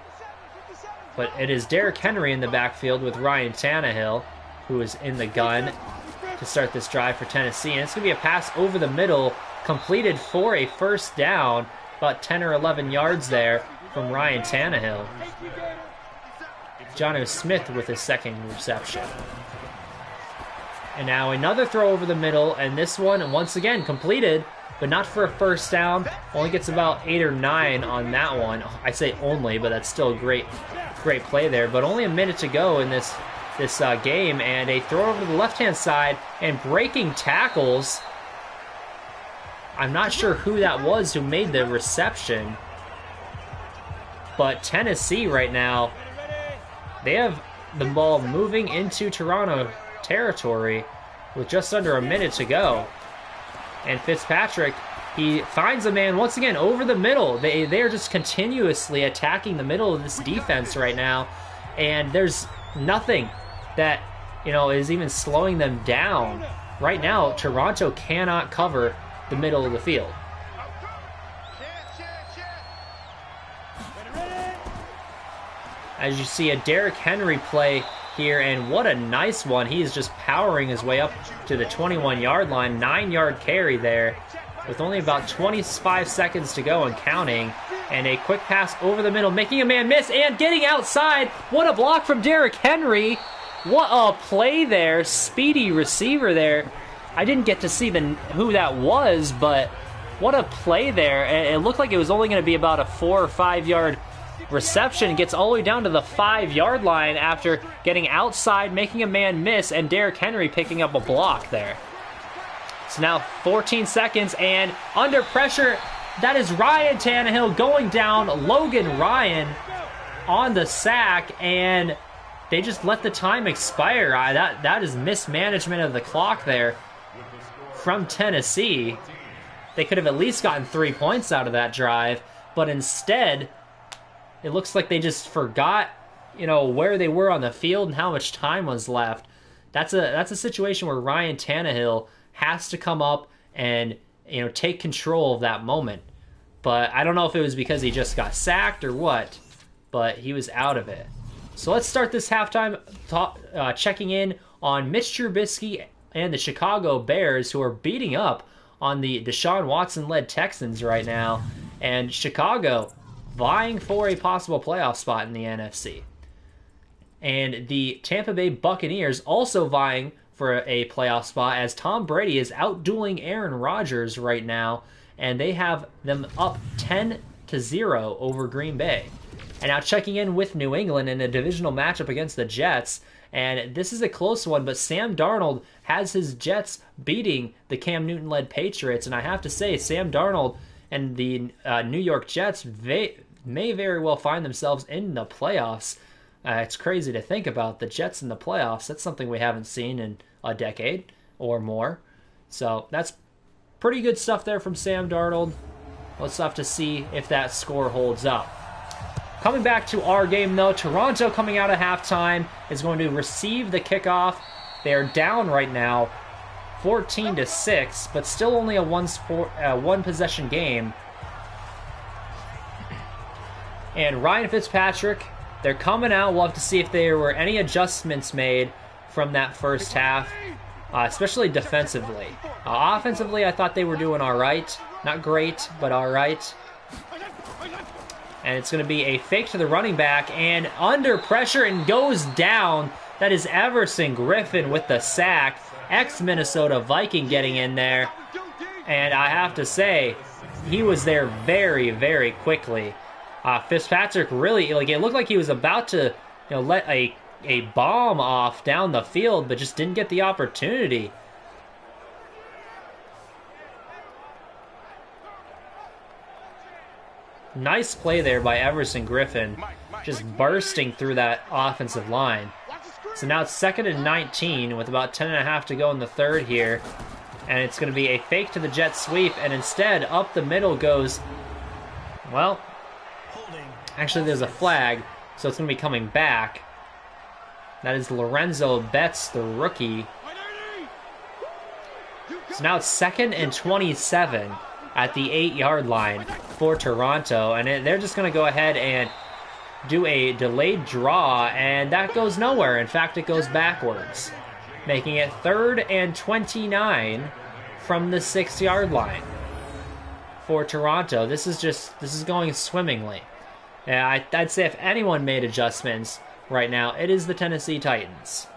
But it is Derrick Henry in the backfield with Ryan Tannehill, who is in the gun to start this drive for Tennessee. And it's going to be a pass over the middle, completed for a first down, about 10 or 11 yards there from Ryan Tannehill. Jonnu Smith with his 2nd reception. And now another throw over the middle, and this one, once again, completed, but not for a first down. Only gets about 8 or 9 on that one. I say only, but that's still a great play there. But only a minute to go in this game, and a throw over to the left-hand side, and breaking tackles. I'm not sure who that was who made the reception, but Tennessee right now, they have the ball moving into Toronto territory with just under a minute to go. And Fitzpatrick, he finds a man once again over the middle. They are just continuously attacking the middle of this defense right now, and there's nothing that is even slowing them down. Right now, Toronto cannot cover the middle of the field. As you see a Derrick Henry play here, and what a nice one. He is just powering his way up to the 21-yard line. 9-yard carry there with only about 25 seconds to go and counting. And a quick pass over the middle, making a man miss and getting outside. What a block from Derrick Henry. What a play there. Speedy receiver there. I didn't get to see who that was, but what a play there. It looked like it was only going to be about a 4 or 5 yard reception. Gets all the way down to the 5-yard line after getting outside, making a man miss, and Derrick Henry picking up a block there. So now 14 seconds, and under pressure, that is Ryan Tannehill going down. Logan Ryan on the sack, and they just let the time expire. That is mismanagement of the clock there from Tennessee. They could have at least gotten 3 points out of that drive, but instead, it looks like they just forgot, where they were on the field and how much time was left. That's a situation where Ryan Tannehill has to come up and, take control of that moment. But I don't know if it was because he just got sacked or what, but he was out of it. So let's start this halftime checking in on Mitch Trubisky and the Chicago Bears, who are beating up on the Deshaun Watson-led Texans right now. And Chicago vying for a possible playoff spot in the NFC. And the Tampa Bay Buccaneers also vying for a playoff spot, as Tom Brady is outdueling Aaron Rodgers right now, and they have them up 10-0 over Green Bay. And now checking in with New England in a divisional matchup against the Jets, and this is a close one, but Sam Darnold has his Jets beating the Cam Newton-led Patriots, and I have to say, Sam Darnold and the New York Jets may very well find themselves in the playoffs. It's crazy to think about the Jets in the playoffs. That's something we haven't seen in a decade or more. So that's pretty good stuff there from Sam Darnold. Let's have to see if that score holds up. Coming back to our game, though, Toronto coming out of halftime is going to receive the kickoff. They are down right now, 14-6, but still only a one-possession game. And Ryan Fitzpatrick, they're coming out. We'll have to see if there were any adjustments made from that first half, especially defensively. Offensively, I thought they were doing all right. Not great, but all right. And it's going to be a fake to the running back, and under pressure and goes down. That is Everson Griffin with the sack. Ex-Minnesota Viking getting in there. And I have to say, he was there very, very quickly. Fitzpatrick really, it looked like he was about to let a bomb off down the field, but just didn't get the opportunity. Nice play there by Everson Griffin, just bursting through that offensive line. So now it's 2nd and 19 with about 10.5 to go in the third here. And it's going to be a fake to the jet sweep, and instead up the middle goes, well, actually there's a flag, so it's going to be coming back. That is Lorenzo Betts, the rookie. So now it's 2nd and 27 at the 8-yard line for Toronto, and they're just going to go ahead and do a delayed draw, and that goes nowhere. In fact, it goes backwards, making it 3rd and 29 from the 6-yard line for Toronto. This is going swimmingly. I'd say if anyone made adjustments right now, it is the Tennessee Titans.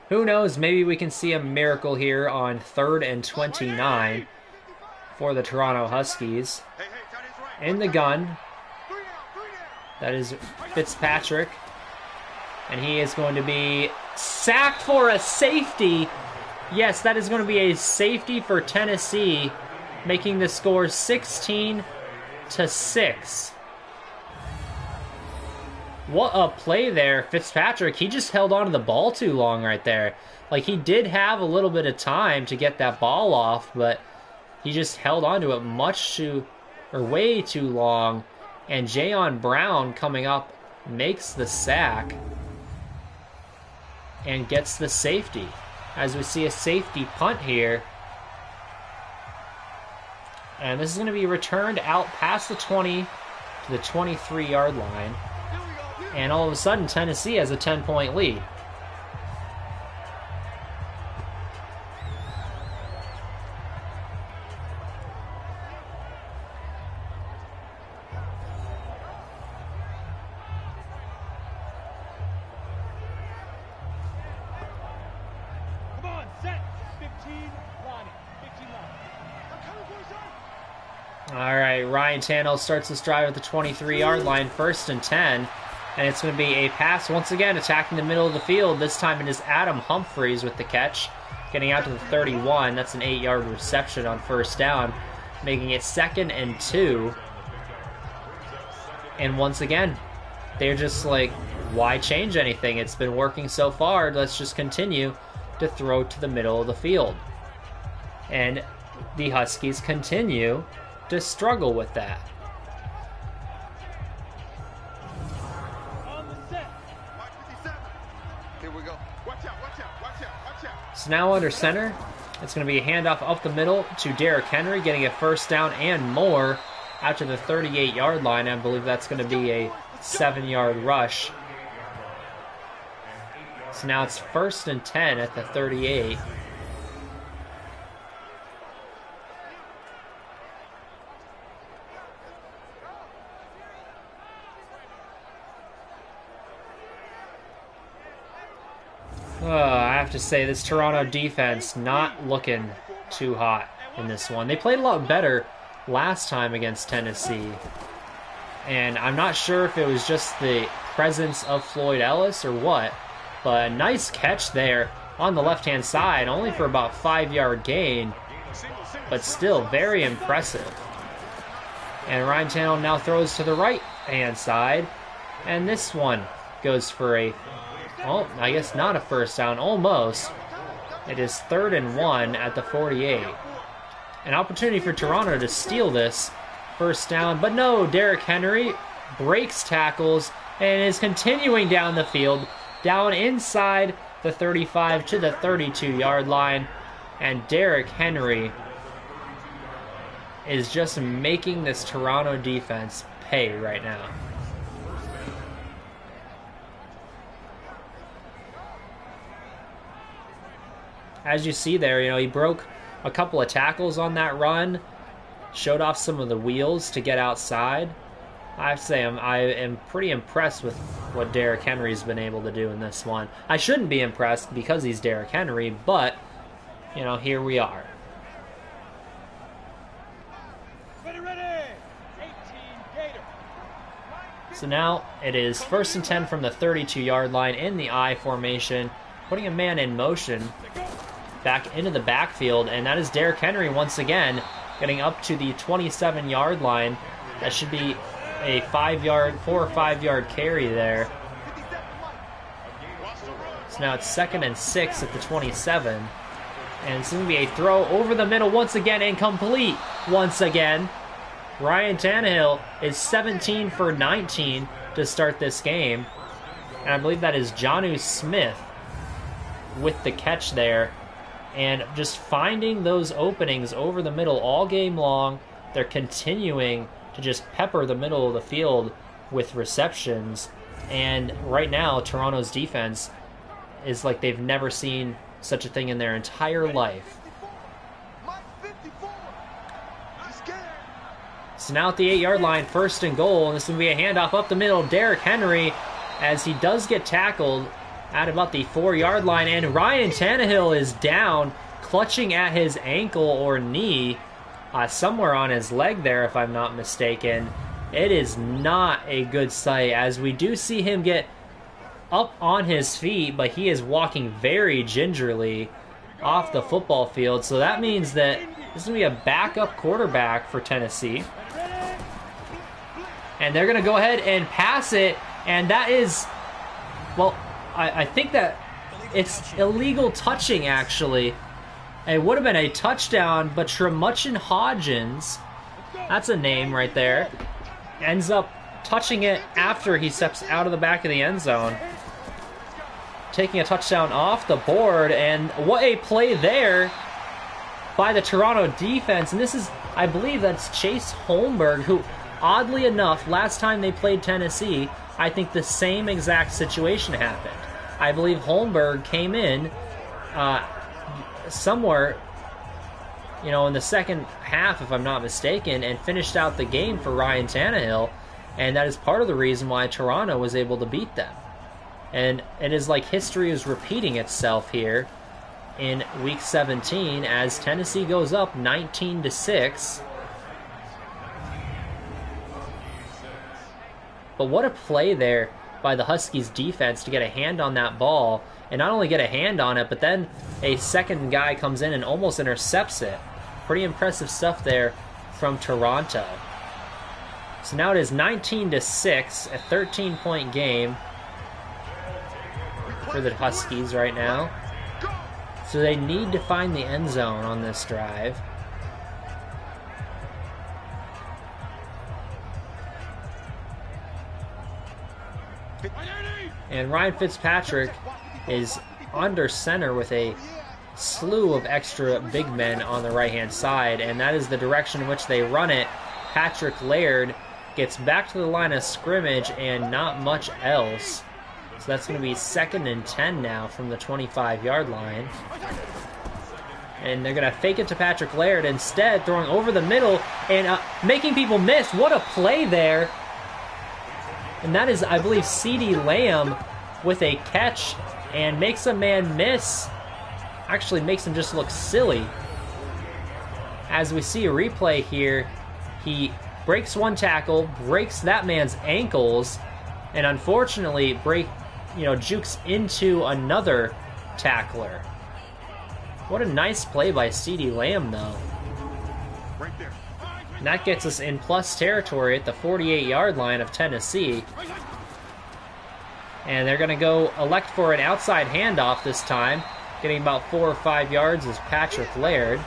Who knows, maybe we can see a miracle here on 3rd and 29 for the Toronto Huskies. In the gun, that is Fitzpatrick, and he is going to be sacked for a safety. Yes, that is going to be a safety for Tennessee, making the score 16-6. What a play there. Fitzpatrick, he just held on to the ball too long right there. Like, he did have a little bit of time to get that ball off, but he just held on to it way too long. And Jayon Brown coming up makes the sack and gets the safety. As we see a safety punt here. And this is going to be returned out past the 20 to the 23-yard line. And all of a sudden, Tennessee has a 10-point lead. Come on, set. 15 line. 15 line. All right, Ryan Tannehill starts this drive at the 23-yard line, 1st and 10. And it's going to be a pass once again, attacking the middle of the field. This time it is Adam Humphries with the catch, getting out to the 31. That's an 8-yard reception on 1st down, making it 2nd and 2. And once again, they're just like, why change anything? It's been working so far. Let's just continue to throw to the middle of the field. And the Huskies continue to struggle with that. So now under center, it's going to be a handoff up the middle to Derrick Henry, getting a 1st down and more out to the 38-yard line. I believe that's going to be a 7-yard rush. So now it's 1st and 10 at the 38. to say this Toronto defense not looking too hot in this one. They played a lot better last time against Tennessee. And I'm not sure if it was just the presence of Floyd Ellis or what, but a nice catch there on the left-hand side, only for about 5-yard gain, but still very impressive. And Ryan Tannehill now throws to the right-hand side, and this one goes for a, oh, I guess not a first down, almost. It is 3rd and 1 at the 48. An opportunity for Toronto to steal this first down, but no, Derrick Henry breaks tackles and is continuing down the field, down inside the 35 to the 32-yard line, and Derrick Henry is just making this Toronto defense pay right now. As you see there, he broke a couple of tackles on that run, showed off some of the wheels to get outside. I have to say, I am pretty impressed with what Derrick Henry's been able to do in this one. I shouldn't be impressed because he's Derrick Henry, but, here we are. Ready. 18 Gator. So now it is 1st and 10 from the 32-yard line in the I formation, putting a man in motion back into the backfield, and that is Derrick Henry once again, getting up to the 27-yard line. That should be a 4 or 5 yard carry there. So now it's 2nd and 6 at the 27. And it's going to be a throw over the middle once again, incomplete once again. Ryan Tannehill is 17 for 19 to start this game. And I believe that is Jonnu Smith with the catch there. And just finding those openings over the middle all game long. They're continuing to just pepper the middle of the field with receptions. And right now, Toronto's defense is like they've never seen such a thing in their entire life. So now at the 8-yard line, 1st and goal, and this will be a handoff up the middle. Derrick Henry, as he does get tackled at about the 4-yard line, and Ryan Tannehill is down, clutching at his ankle or knee, somewhere on his leg there, if I'm not mistaken. It is not a good sight, as we do see him get up on his feet, but he is walking very gingerly off the football field. So that means that this is going to be a backup quarterback for Tennessee. And they're going to go ahead and pass it, and that is, well, I think that it's illegal touching, actually. It would have been a touchdown, but Tremuchin Hodgins, that's a name right there, ends up touching it after he steps out of the back of the end zone, taking a touchdown off the board. And what a play there by the Toronto defense. And this is, I believe that's Chase Holmberg, who, oddly enough, last time they played Tennessee, I think the same exact situation happened. I believe Holmberg came in somewhere, in the second half, if I'm not mistaken, and finished out the game for Ryan Tannehill, and that is part of the reason why Toronto was able to beat them. And it is like history is repeating itself here in Week 17 as Tennessee goes up 19-6. But what a play there by the Huskies defense to get a hand on that ball, and not only get a hand on it, but then a second guy comes in and almost intercepts it. Pretty impressive stuff there from Toronto. So now it is 19-6, a 13-point game for the Huskies right now. So they need to find the end zone on this drive. And Ryan Fitzpatrick is under center with a slew of extra big men on the right-hand side, and that is the direction in which they run it. Patrick Laird gets back to the line of scrimmage and not much else. So that's going to be 2nd and 10 now from the 25-yard line. And they're going to fake it to Patrick Laird, instead throwing over the middle and making people miss. What a play there. And that is, I believe, CeeDee Lamb with a catch and makes a man miss actually makes him just look silly. As we see a replay here, he breaks one tackle, breaks that man's ankles, and unfortunately jukes into another tackler. What a nice play by CeeDee Lamb, though. Right there. And that gets us in plus territory at the 48-yard line of Tennessee. And they're going to elect for an outside handoff this time. Getting about 4 or 5 yards is Patrick Laird.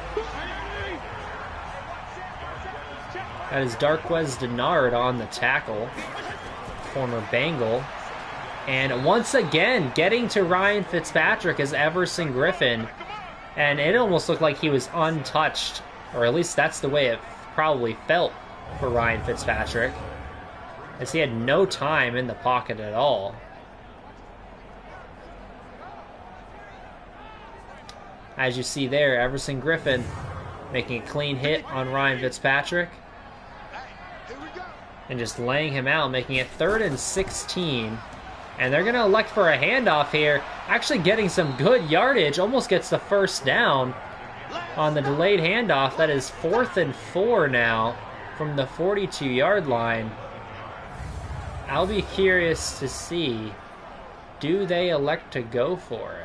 That is Darquez Denard on the tackle, former Bengal. And once again, getting to Ryan Fitzpatrick is Everson Griffin. And it almost looked like he was untouched, or at least that's the way it probably felt for Ryan Fitzpatrick, as he had no time in the pocket at all. As you see there, Everson Griffin making a clean hit on Ryan Fitzpatrick and just laying him out, making it 3rd and 16. And they're going to elect for a handoff here, actually getting some good yardage, almost gets the first down on the delayed handoff. That is 4th and 4 now from the 42-yard line. I'll be curious to see, do they elect to go for it?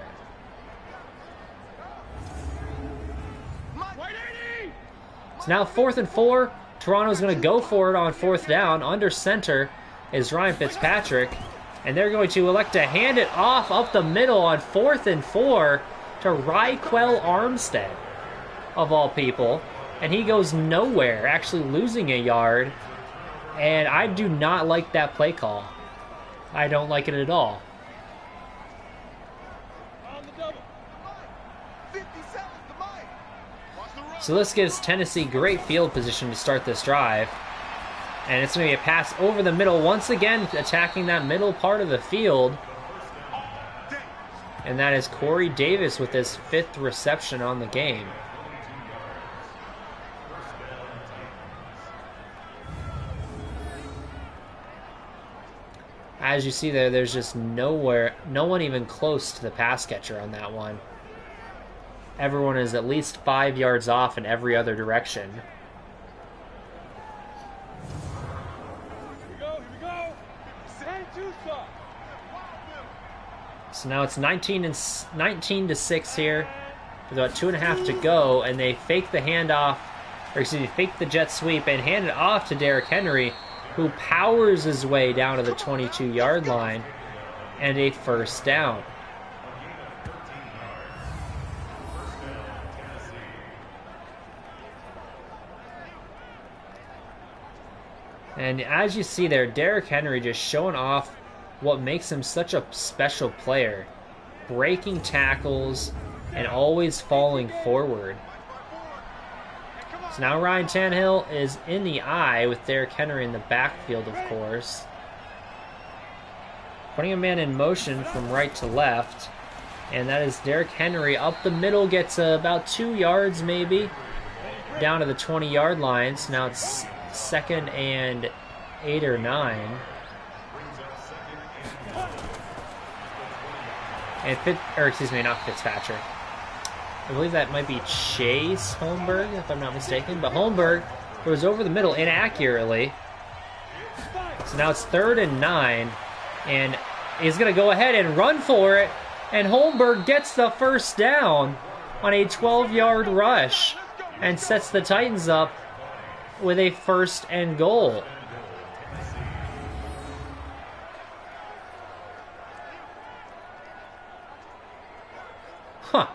It's now 4th and 4. Toronto's going to go for it on 4th down. Under center is Ryan Fitzpatrick. And they're going to elect to hand it off up the middle on 4th and 4 to Ryquell Armstead, of all people. And he goes nowhere, actually losing a yard. And I do not like that play call. I don't like it at all. So this gives Tennessee great field position to start this drive. And it's going to be a pass over the middle, once again attacking that middle part of the field. And that is Corey Davis with his 5th reception on the game. As you see there, there's just no one even close to the pass catcher on that one. Everyone is at least 5 yards off in every other direction. So now it's 19 to 6 here, with about 2.5 to go, and they fake the handoff, or excuse me, fake the jet sweep and hand it off to Derrick Henry, who powers his way down to the 22-yard line, and a first down. And as you see there, Derrick Henry just showing off what makes him such a special player. Breaking tackles and always falling forward. So now Ryan Tannehill is in the eye with Derrick Henry in the backfield, of course. Putting a man in motion from right to left. And that is Derrick Henry up the middle, gets about 2 yards maybe, down to the 20-yard line. So now it's 2nd and 8 or 9. And not Fitzpatrick. I believe that might be Chase Holmberg, if I'm not mistaken. But Holmberg goes over the middle inaccurately. So now it's 3rd and 9. And he's going to go ahead and run for it. And Holmberg gets the first down on a 12-yard rush and sets the Titans up with a 1st and goal. Huh.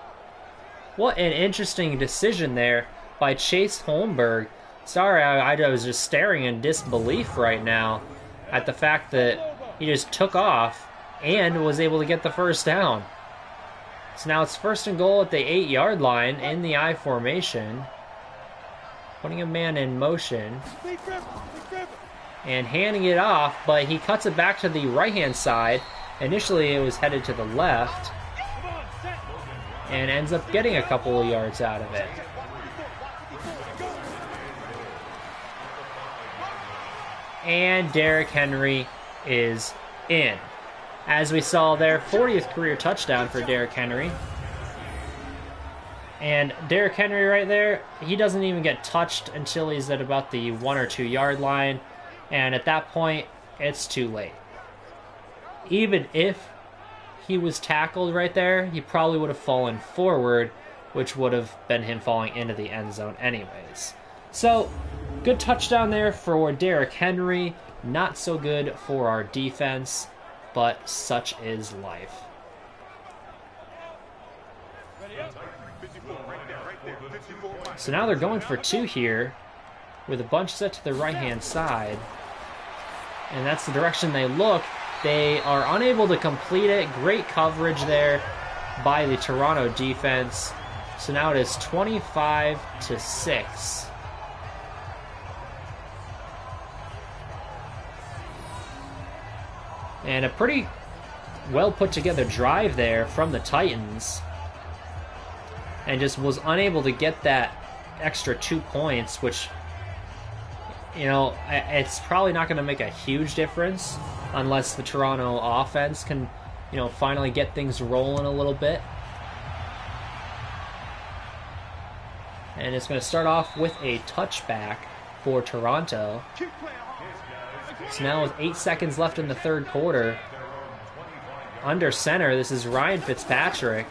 What an interesting decision there by Chase Holmberg. Sorry, I was just staring in disbelief right now at the fact that he just took off and was able to get the first down. So now it's 1st and goal at the 8-yard line in the I formation. Putting a man in motion and handing it off, but he cuts it back to the right-hand side. Initially it was headed to the left and ends up getting a couple of yards out of it. And Derrick Henry is in. As we saw there, 40th career touchdown for Derrick Henry. And Derrick Henry right there, he doesn't even get touched until he's at about the 1 or 2 yard line. And at that point, it's too late. Even if he was tackled right there, he probably would have fallen forward, which would have been him falling into the end zone anyways. So, good touchdown there for Derrick Henry. Not so good for our defense, but such is life. So now they're going for 2 here, with a bunch set to the right-hand side. And that's the direction they look. They are unable to complete it. Great coverage there by the Toronto defense. So now it is 25-6. And a pretty well put together drive there from the Titans. And just was unable to get that extra 2 points, which, you know, it's probably not going to make a huge difference unless the Toronto offense can, you know, finally get things rolling a little bit. And it's going to start off with a touchback for Toronto. So now with 8 seconds left in the third quarter, under center, this is Ryan Fitzpatrick.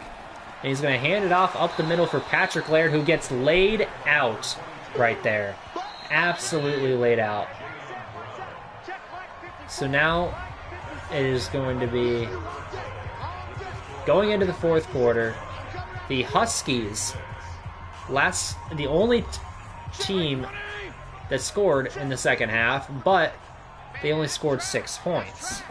And he's going to hand it off up the middle for Patrick Laird, who gets laid out right there. Absolutely laid out. So now it is going to be going into the fourth quarter. The Huskies, the only team that scored in the second half, but they only scored 6 points.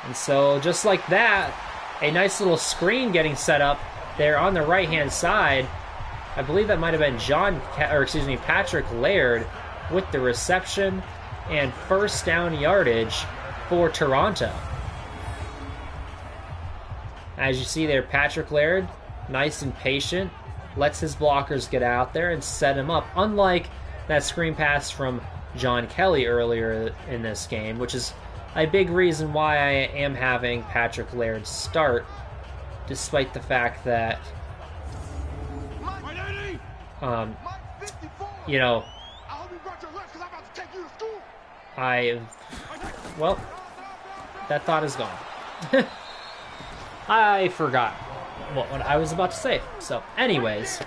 And so just like that, a nice little screen getting set up there on the right-hand side. I believe that might have been Patrick Laird with the reception and first down yardage for Toronto. As you see there, Patrick Laird, nice and patient, lets his blockers get out there and set him up. Unlike that screen pass from John Kelly earlier in this game, which is a big reason why I am having Patrick Laird start, despite the fact that, you know, well, that thought is gone. I forgot what I was about to say. So, anyways.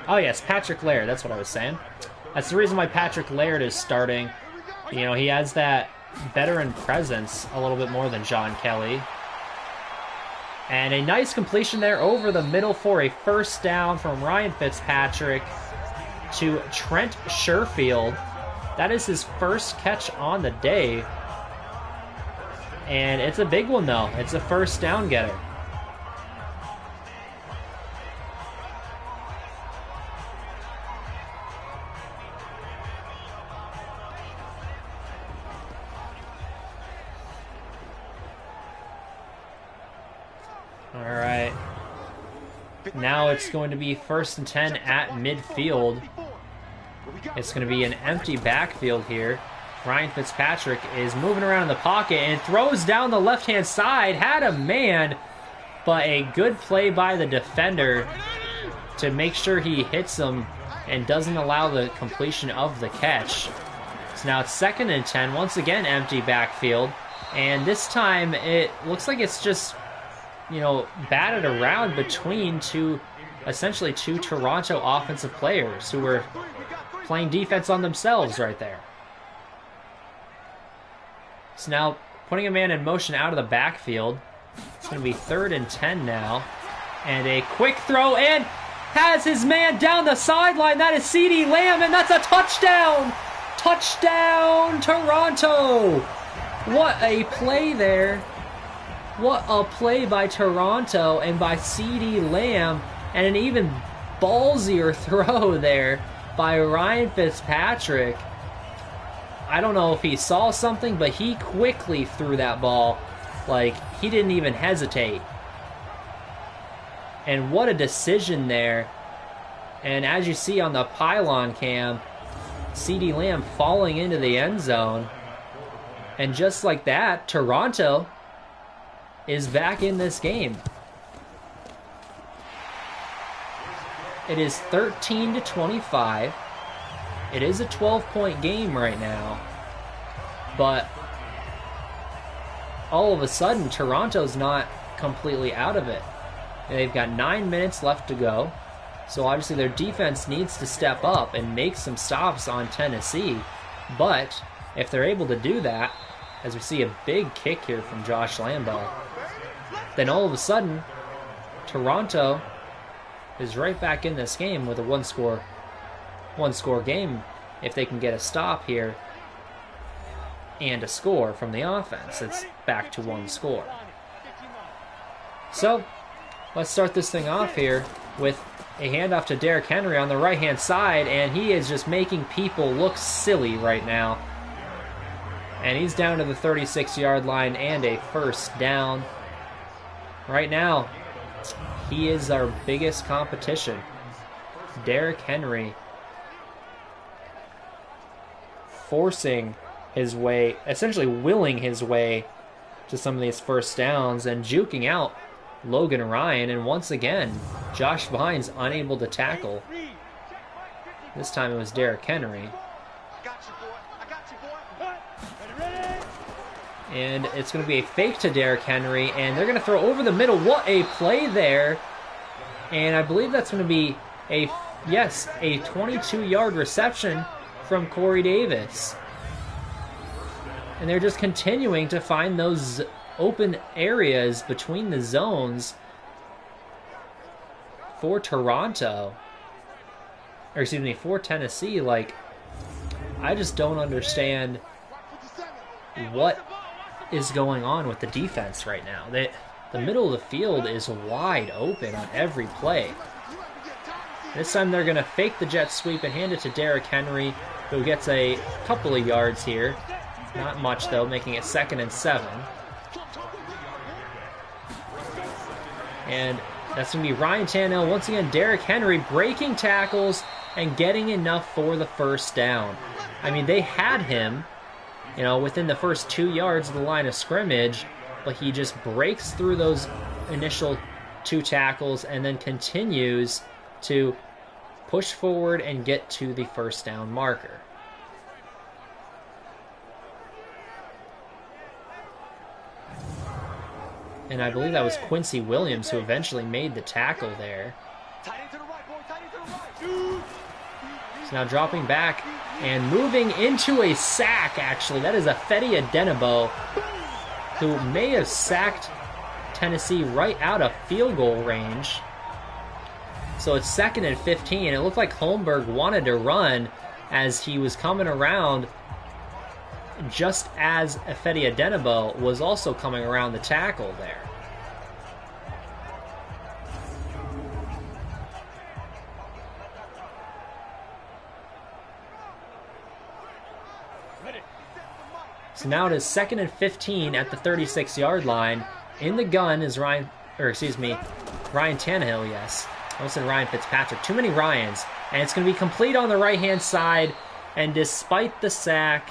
Oh yes, Patrick Laird, that's what I was saying. That's the reason why Patrick Laird is starting. You know, he has that veteran presence a little bit more than John Kelly. And a nice completion there over the middle for a first down from Ryan Fitzpatrick to Trent Sherfield. That is his first catch on the day. And it's a big one, though. It's a first down getter. All right. Now it's going to be 1st and 10 at midfield. It's going to be an empty backfield here. Ryan Fitzpatrick is moving around in the pocket and throws down the left-hand side. Had a man, but a good play by the defender to make sure he hits him and doesn't allow the completion of the catch. So now it's 2nd and 10. Once again, empty backfield. And this time it looks like it's just, you know, batted around between essentially two Toronto offensive players who were playing defense on themselves right there. So now putting a man in motion out of the backfield. It's going to be 3rd and 10 now. And a quick throw, and has his man down the sideline. That is CeeDee Lamb, and that's a touchdown! Touchdown, Toronto! What a play there. What a play by Toronto and by CeeDee Lamb, and an even ballsier throw there by Ryan Fitzpatrick. I don't know if he saw something, but he quickly threw that ball. Like, he didn't even hesitate. And what a decision there. And as you see on the pylon cam, CeeDee Lamb falling into the end zone. And just like that, Toronto is back in this game. It is 13-25. It is a 12-point game right now. But all of a sudden, Toronto's not completely out of it. They've got 9 minutes left to go. So obviously their defense needs to step up and make some stops on Tennessee. But if they're able to do that, as we see a big kick here from Josh Lambo, then all of a sudden, Toronto is right back in this game with a one score game if they can get a stop here and a score from the offense. It's back to one score. So let's start this thing off here with a handoff to Derrick Henry on the right-hand side, and he is just making people look silly right now. And he's down to the 36-yard line and a first down. Right now, he is our biggest competition. Derrick Henry forcing his way, essentially willing his way to some of these first downs and juking out Logan Ryan, and once again, Josh Vine's unable to tackle. This time it was Derrick Henry. And it's going to be a fake to Derrick Henry, and they're going to throw over the middle. What a play there. And I believe that's going to be a 22-yard reception from Corey Davis. And they're just continuing to find those open areas between the zones for Toronto. Or excuse me, for Tennessee. Like, I just don't understand what is going on with the defense right now. The middle of the field is wide open on every play. This time they're going to fake the jet sweep and hand it to Derrick Henry, who gets a couple of yards here. Not much, though, making it 2nd and 7. And that's going to be Ryan Tannehill. Once again, Derrick Henry breaking tackles and getting enough for the first down. I mean, they had him, you know, within the first 2 yards of the line of scrimmage, but he just breaks through those initial 2 tackles and then continues to push forward and get to the first down marker. And I believe that was Quincy Williams who eventually made the tackle there. So now dropping back and moving into a sack, actually. That is Fedi Adenabo, who may have sacked Tennessee right out of field goal range. So it's 2nd and 15. It looked like Holmberg wanted to run as he was coming around, just as Fedi Adenabo was also coming around the tackle there. So now it is 2nd and 15 at the 36-yard line. In the gun is Ryan Tannehill, yes. I almost said Ryan Fitzpatrick. Too many Ryans. And it's going to be complete on the right-hand side. And despite the sack,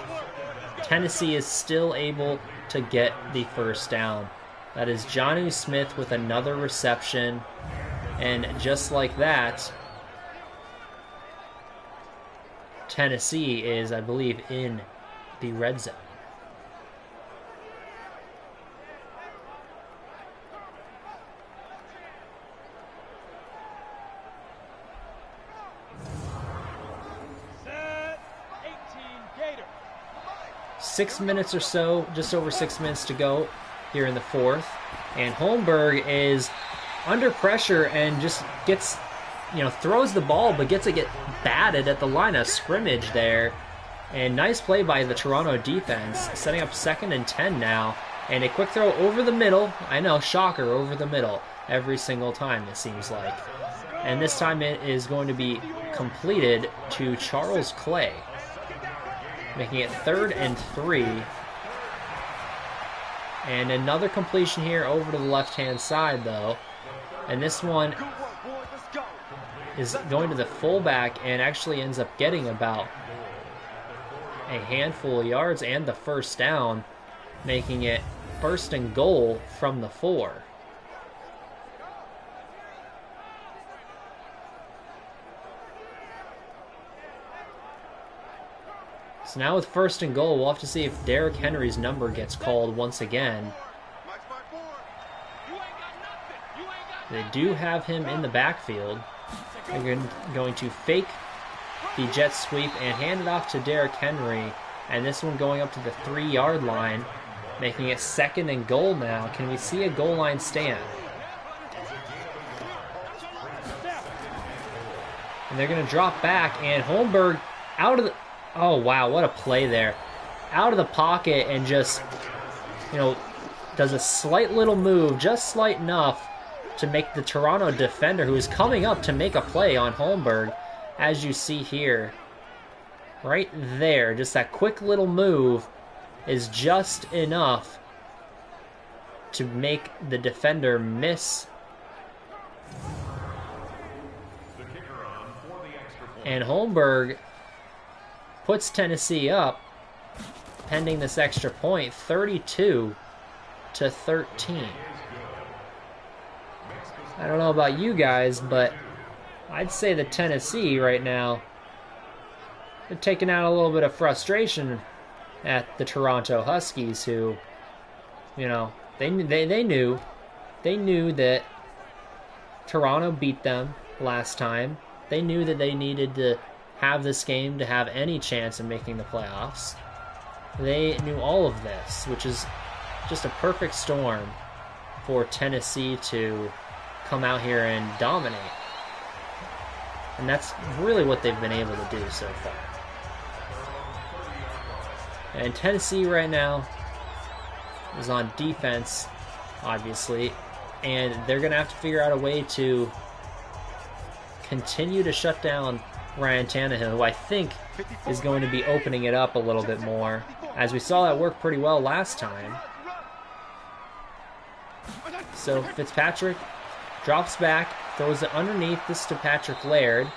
Tennessee is still able to get the first down. That is Jonnu Smith with another reception. And just like that, Tennessee is, I believe, in the red zone. Set 18 Gator. 6 minutes or so, just over 6 minutes to go here in the fourth. And Holmberg is under pressure and just gets, throws the ball, but gets it batted at the line of scrimmage there. And nice play by the Toronto defense, setting up 2nd and 10 now. And a quick throw over the middle. I know, shocker, over the middle every single time, it seems like. And this time it is going to be completed to Charles Clay, making it 3rd and 3. And another completion here over to the left-hand side, though. And this one is going to the fullback and actually ends up getting about a handful of yards and the first down. making it 1st and goal from the 4. So now with 1st and goal, we'll have to see if Derrick Henry's number gets called once again. They do have him in the backfield. They're going to fake the jet sweep and hand it off to Derrick Henry. And this one going up to the 3-yard line, making it 2nd and goal now. Can we see a goal line stand? And they're going to drop back, and Holmberg out of the... Oh, wow, what a play there. Out of the pocket and just, does a slight little move, just slight enough to make the Toronto defender, who is coming up to make a play on Holmberg, as you see here. Right there, just that quick little move is just enough to make the defender miss. And Holmberg puts Tennessee up, pending this extra point, 32-13. I don't know about you guys, but I'd say that Tennessee right now, they're taking out a little bit of frustration at the Toronto Huskies, who, they knew that Toronto beat them last time. They knew that they needed to have this game to have any chance of making the playoffs. They knew all of this, which is just a perfect storm for Tennessee to come out here and dominate. And that's really what they've been able to do so far. And Tennessee right now is on defense, obviously, and they're going to have to figure out a way to continue to shut down Ryan Tannehill, who I think is going to be opening it up a little bit more, as we saw that work pretty well last time. So Fitzpatrick drops back, throws it underneath. This to Patrick Laird,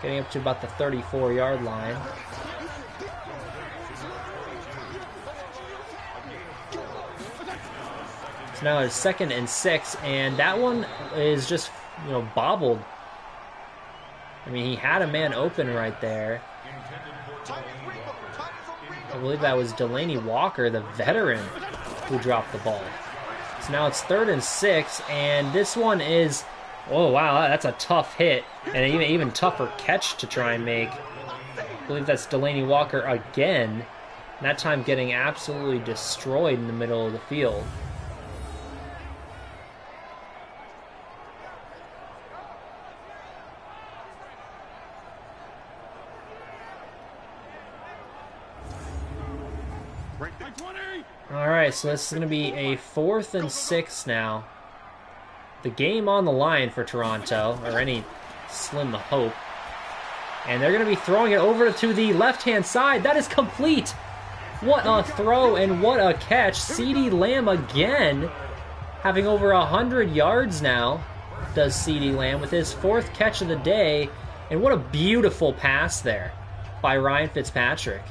getting up to about the 34-yard line. So now it's 2nd and 6, and that one is just, bobbled. I mean, he had a man open right there. I believe that was Delaney Walker, the veteran, who dropped the ball. So now it's 3rd and 6, and this one is, oh wow, that's a tough hit, and an even tougher catch to try and make. I believe that's Delaney Walker again, that time getting absolutely destroyed in the middle of the field. Alright, so this is going to be a 4th and 6 now. The game on the line for Toronto, or any slim hope. And they're going to be throwing it over to the left-hand side. That is complete! What a throw and what a catch. CeeDee Lamb again, having over 100 yards now, does CeeDee Lamb with his 4th catch of the day. And what a beautiful pass there by Ryan Fitzpatrick.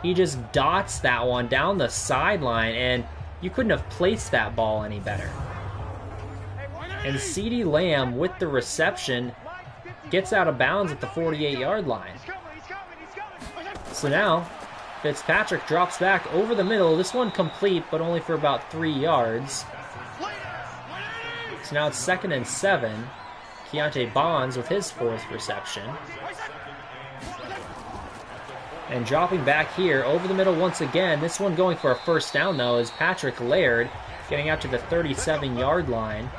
He just dots that one down the sideline, and you couldn't have placed that ball any better. And CeeDee Lamb, with the reception, gets out of bounds at the 48-yard line. So now, Fitzpatrick drops back over the middle. This one complete, but only for about 3 yards. So now it's 2nd and 7. Keontae Bonds with his 4th reception. And dropping back here over the middle once again. This one going for a 1st down, though, is Patrick Laird, getting out to the 37-yard line.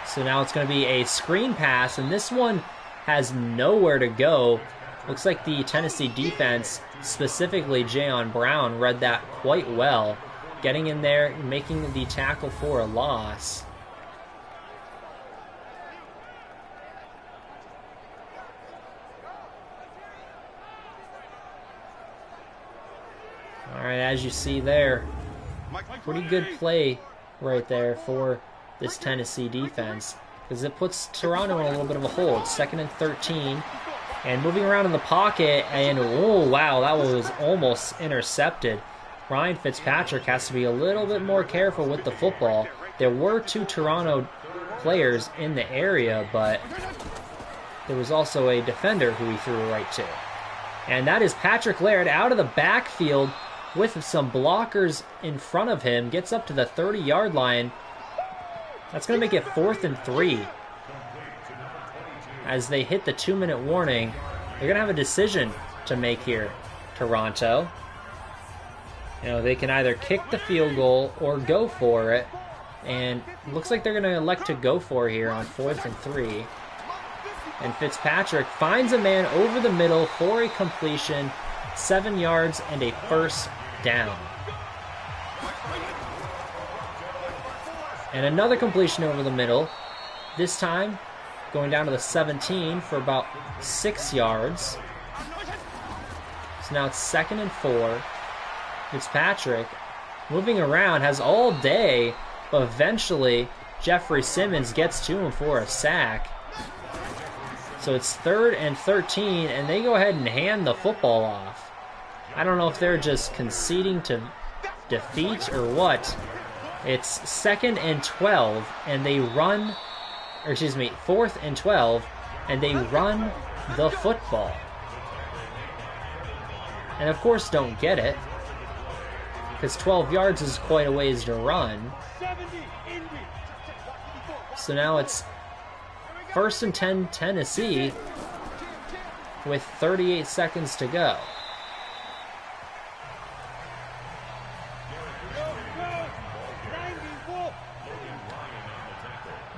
So now it's going to be a screen pass, and this one has nowhere to go. Looks like the Tennessee defense, specifically Jayon Brown, read that quite well, getting in there, making the tackle for a loss. Alright, as you see there, pretty good play right there for this Tennessee defense, because it puts Toronto in a little bit of a hole. It's 2nd and 13. And moving around in the pocket, and oh wow, that was almost intercepted. Ryan Fitzpatrick has to be a little bit more careful with the football. There were 2 Toronto players in the area, but there was also a defender who he threw right to. And that is Patrick Laird out of the backfield with some blockers in front of him. Gets up to the 30-yard line. That's going to make it 4th and 3. As they hit the 2-minute warning, they're going to have a decision to make here, Toronto. You know, they can either kick the field goal or go for it. And it looks like they're going to elect to go for it here on 4th and 3. And Fitzpatrick finds a man over the middle for a completion, 7 yards and a first down. And another completion over the middle, this time going down to the 17 for about 6 yards. So now it's 2nd and 4. Fitzpatrick moving around, has all day, but eventually Jeffrey Simmons gets to him for a sack. So it's 3rd and 13, and they go ahead and hand the football off. I don't know if they're just conceding to defeat or what. It's 2nd and 12, and they run, or excuse me, 4th and 12, and they run the football. And of course don't get it, because 12 yards is quite a ways to run. So now it's 1st and 10 Tennessee with 38 seconds to go.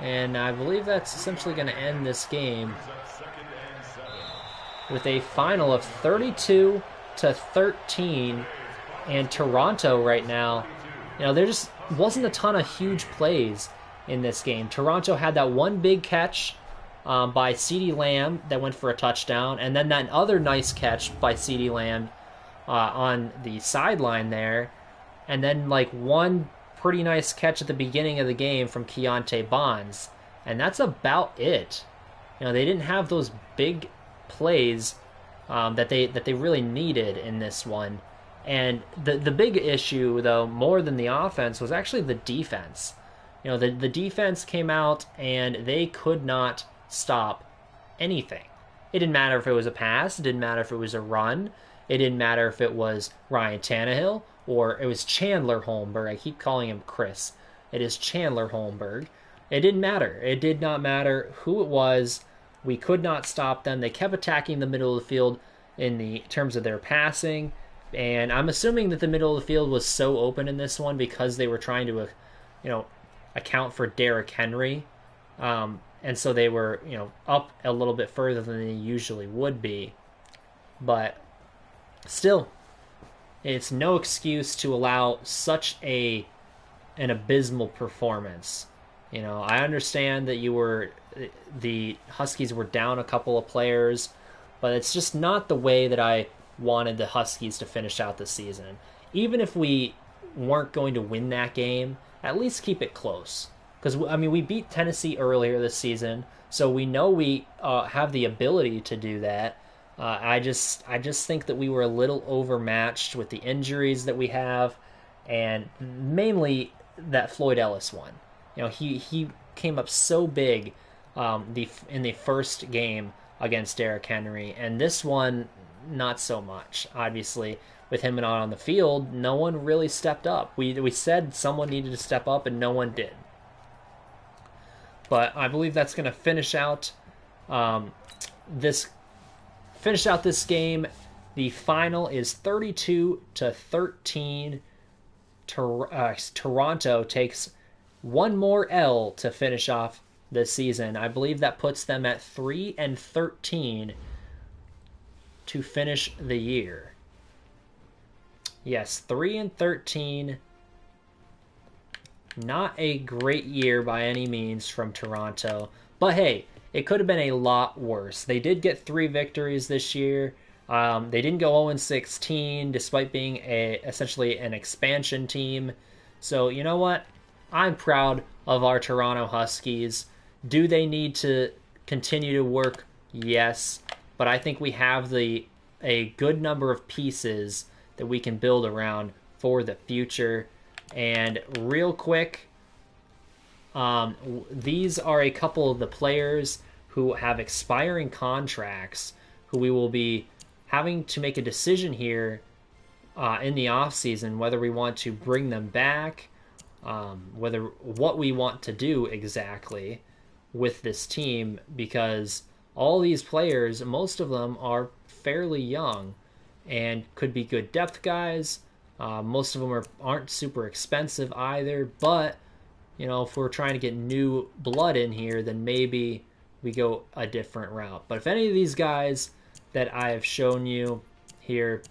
And I believe that's essentially going to end this game with a final of 32-13. And Toronto right now, you know, there just wasn't a ton of huge plays in this game. Toronto had that one big catch by CeeDee Lamb that went for a touchdown, and then that other nice catch by CeeDee Lamb on the sideline there, and then like one pretty nice catch at the beginning of the game from Keontae Bonds, and that's about it. You know, they didn't have those big plays that they really needed in this one. And the big issue, though, more than the offense, was actually the defense. You know, the defense came out and they could not stop anything. It didn't matter if it was a pass. It didn't matter if it was a run. It didn't matter if it was Ryan Tannehill or it was Chandler Holmberg. I keep calling him Chris. It is Chandler Holmberg. It didn't matter. It did not matter who it was. We could not stop them. They kept attacking the middle of the field in the terms of their passing. And I'm assuming that the middle of the field was so open in this one because they were trying to, account for Derrick Henry. And so they were, up a little bit further than they usually would be. But still, it's no excuse to allow such an abysmal performance. You know, I understand that the Huskies were down a couple of players, but it's just not the way that I wanted the Huskies to finish out the season. Even if we weren't going to win that game, at least keep it close. Because, we beat Tennessee earlier this season, so we know we have the ability to do that. I just think that we were a little overmatched with the injuries that we have, and mainly that Floyd Ellis one. You know, he came up so big in the first game against Derrick Henry, and this one, not so much. Obviously, with him not on the field, no one really stepped up. We said someone needed to step up, and no one did. But I believe that's going to finish out this game. The final is 32-13. Toronto takes one more L to finish off the season. I believe that puts them at 3-13 to finish the year. Yes, 3-13. Not a great year by any means from Toronto. But hey, it could have been a lot worse. They did get 3 victories this year. They didn't go 0-16 despite being essentially an expansion team. So you know what? I'm proud of our Toronto Huskies. Do they need to continue to work? Yes. but I think we have a good number of pieces that we can build around for the future. And real quick, these are a couple of the players who have expiring contracts who we will be having to make a decision here in the offseason whether we want to bring them back, what we want to do exactly with this team, because all these players, most of them are fairly young and could be good depth guys. Most of them aren't super expensive either, but if we're trying to get new blood in here, then maybe we go a different route. But if any of these guys that I have shown you here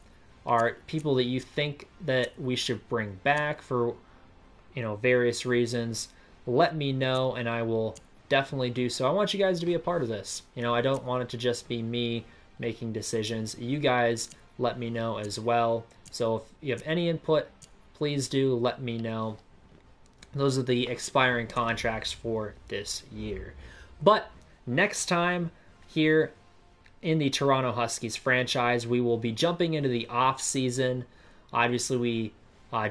are people that you think that we should bring back for various reasons, let me know and I will definitely do so. I want you guys to be a part of this. I don't want it to just be me making decisions. You guys let me know as well. So if you have any input, please do let me know. Those are the expiring contracts for this year. But next time here in the Toronto Huskies franchise, we will be jumping into the off season. Obviously, we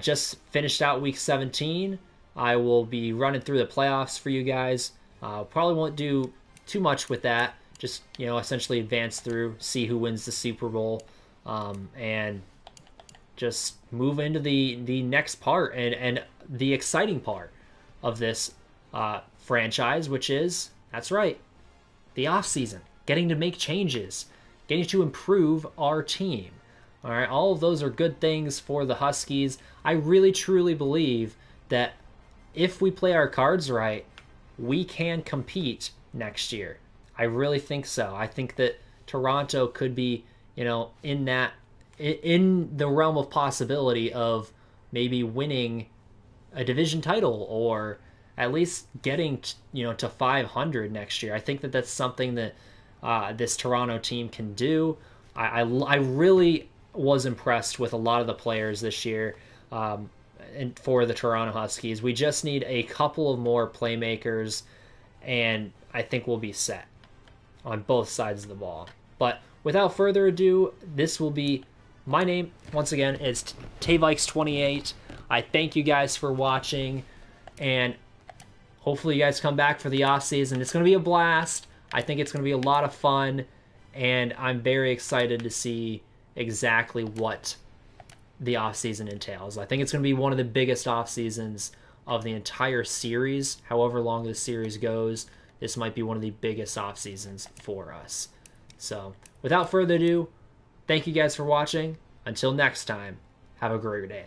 just finished out week 17. I will be running through the playoffs for you guys. Probably won't do too much with that. Just essentially advance through, see who wins the Super Bowl, and just move into the next part and the exciting part of this franchise, which is, that's right, the off season. Getting to make changes, getting to improve our team. All right, all of those are good things for the Huskies. I really truly believe that if we play our cards right, we can compete next year. I really think so. I think that Toronto could be, in the realm of possibility of maybe winning a division title or at least getting to 500 next year. I think that that's something that this Toronto team can do. I really was impressed with a lot of the players this year and for the Toronto Huskies. We just need a couple of more playmakers, and I think we'll be set on both sides of the ball. But without further ado, this will be my name. Once again, it's Tayvikes28. I thank you guys for watching, and hopefully you guys come back for the off season. It's going to be a blast. I think it's going to be a lot of fun, and I'm very excited to see exactly what the offseason entails. I think it's going to be one of the biggest off seasons of the entire series. However long this series goes, this might be one of the biggest off seasons for us. So, without further ado, thank you guys for watching. Until next time, have a great day.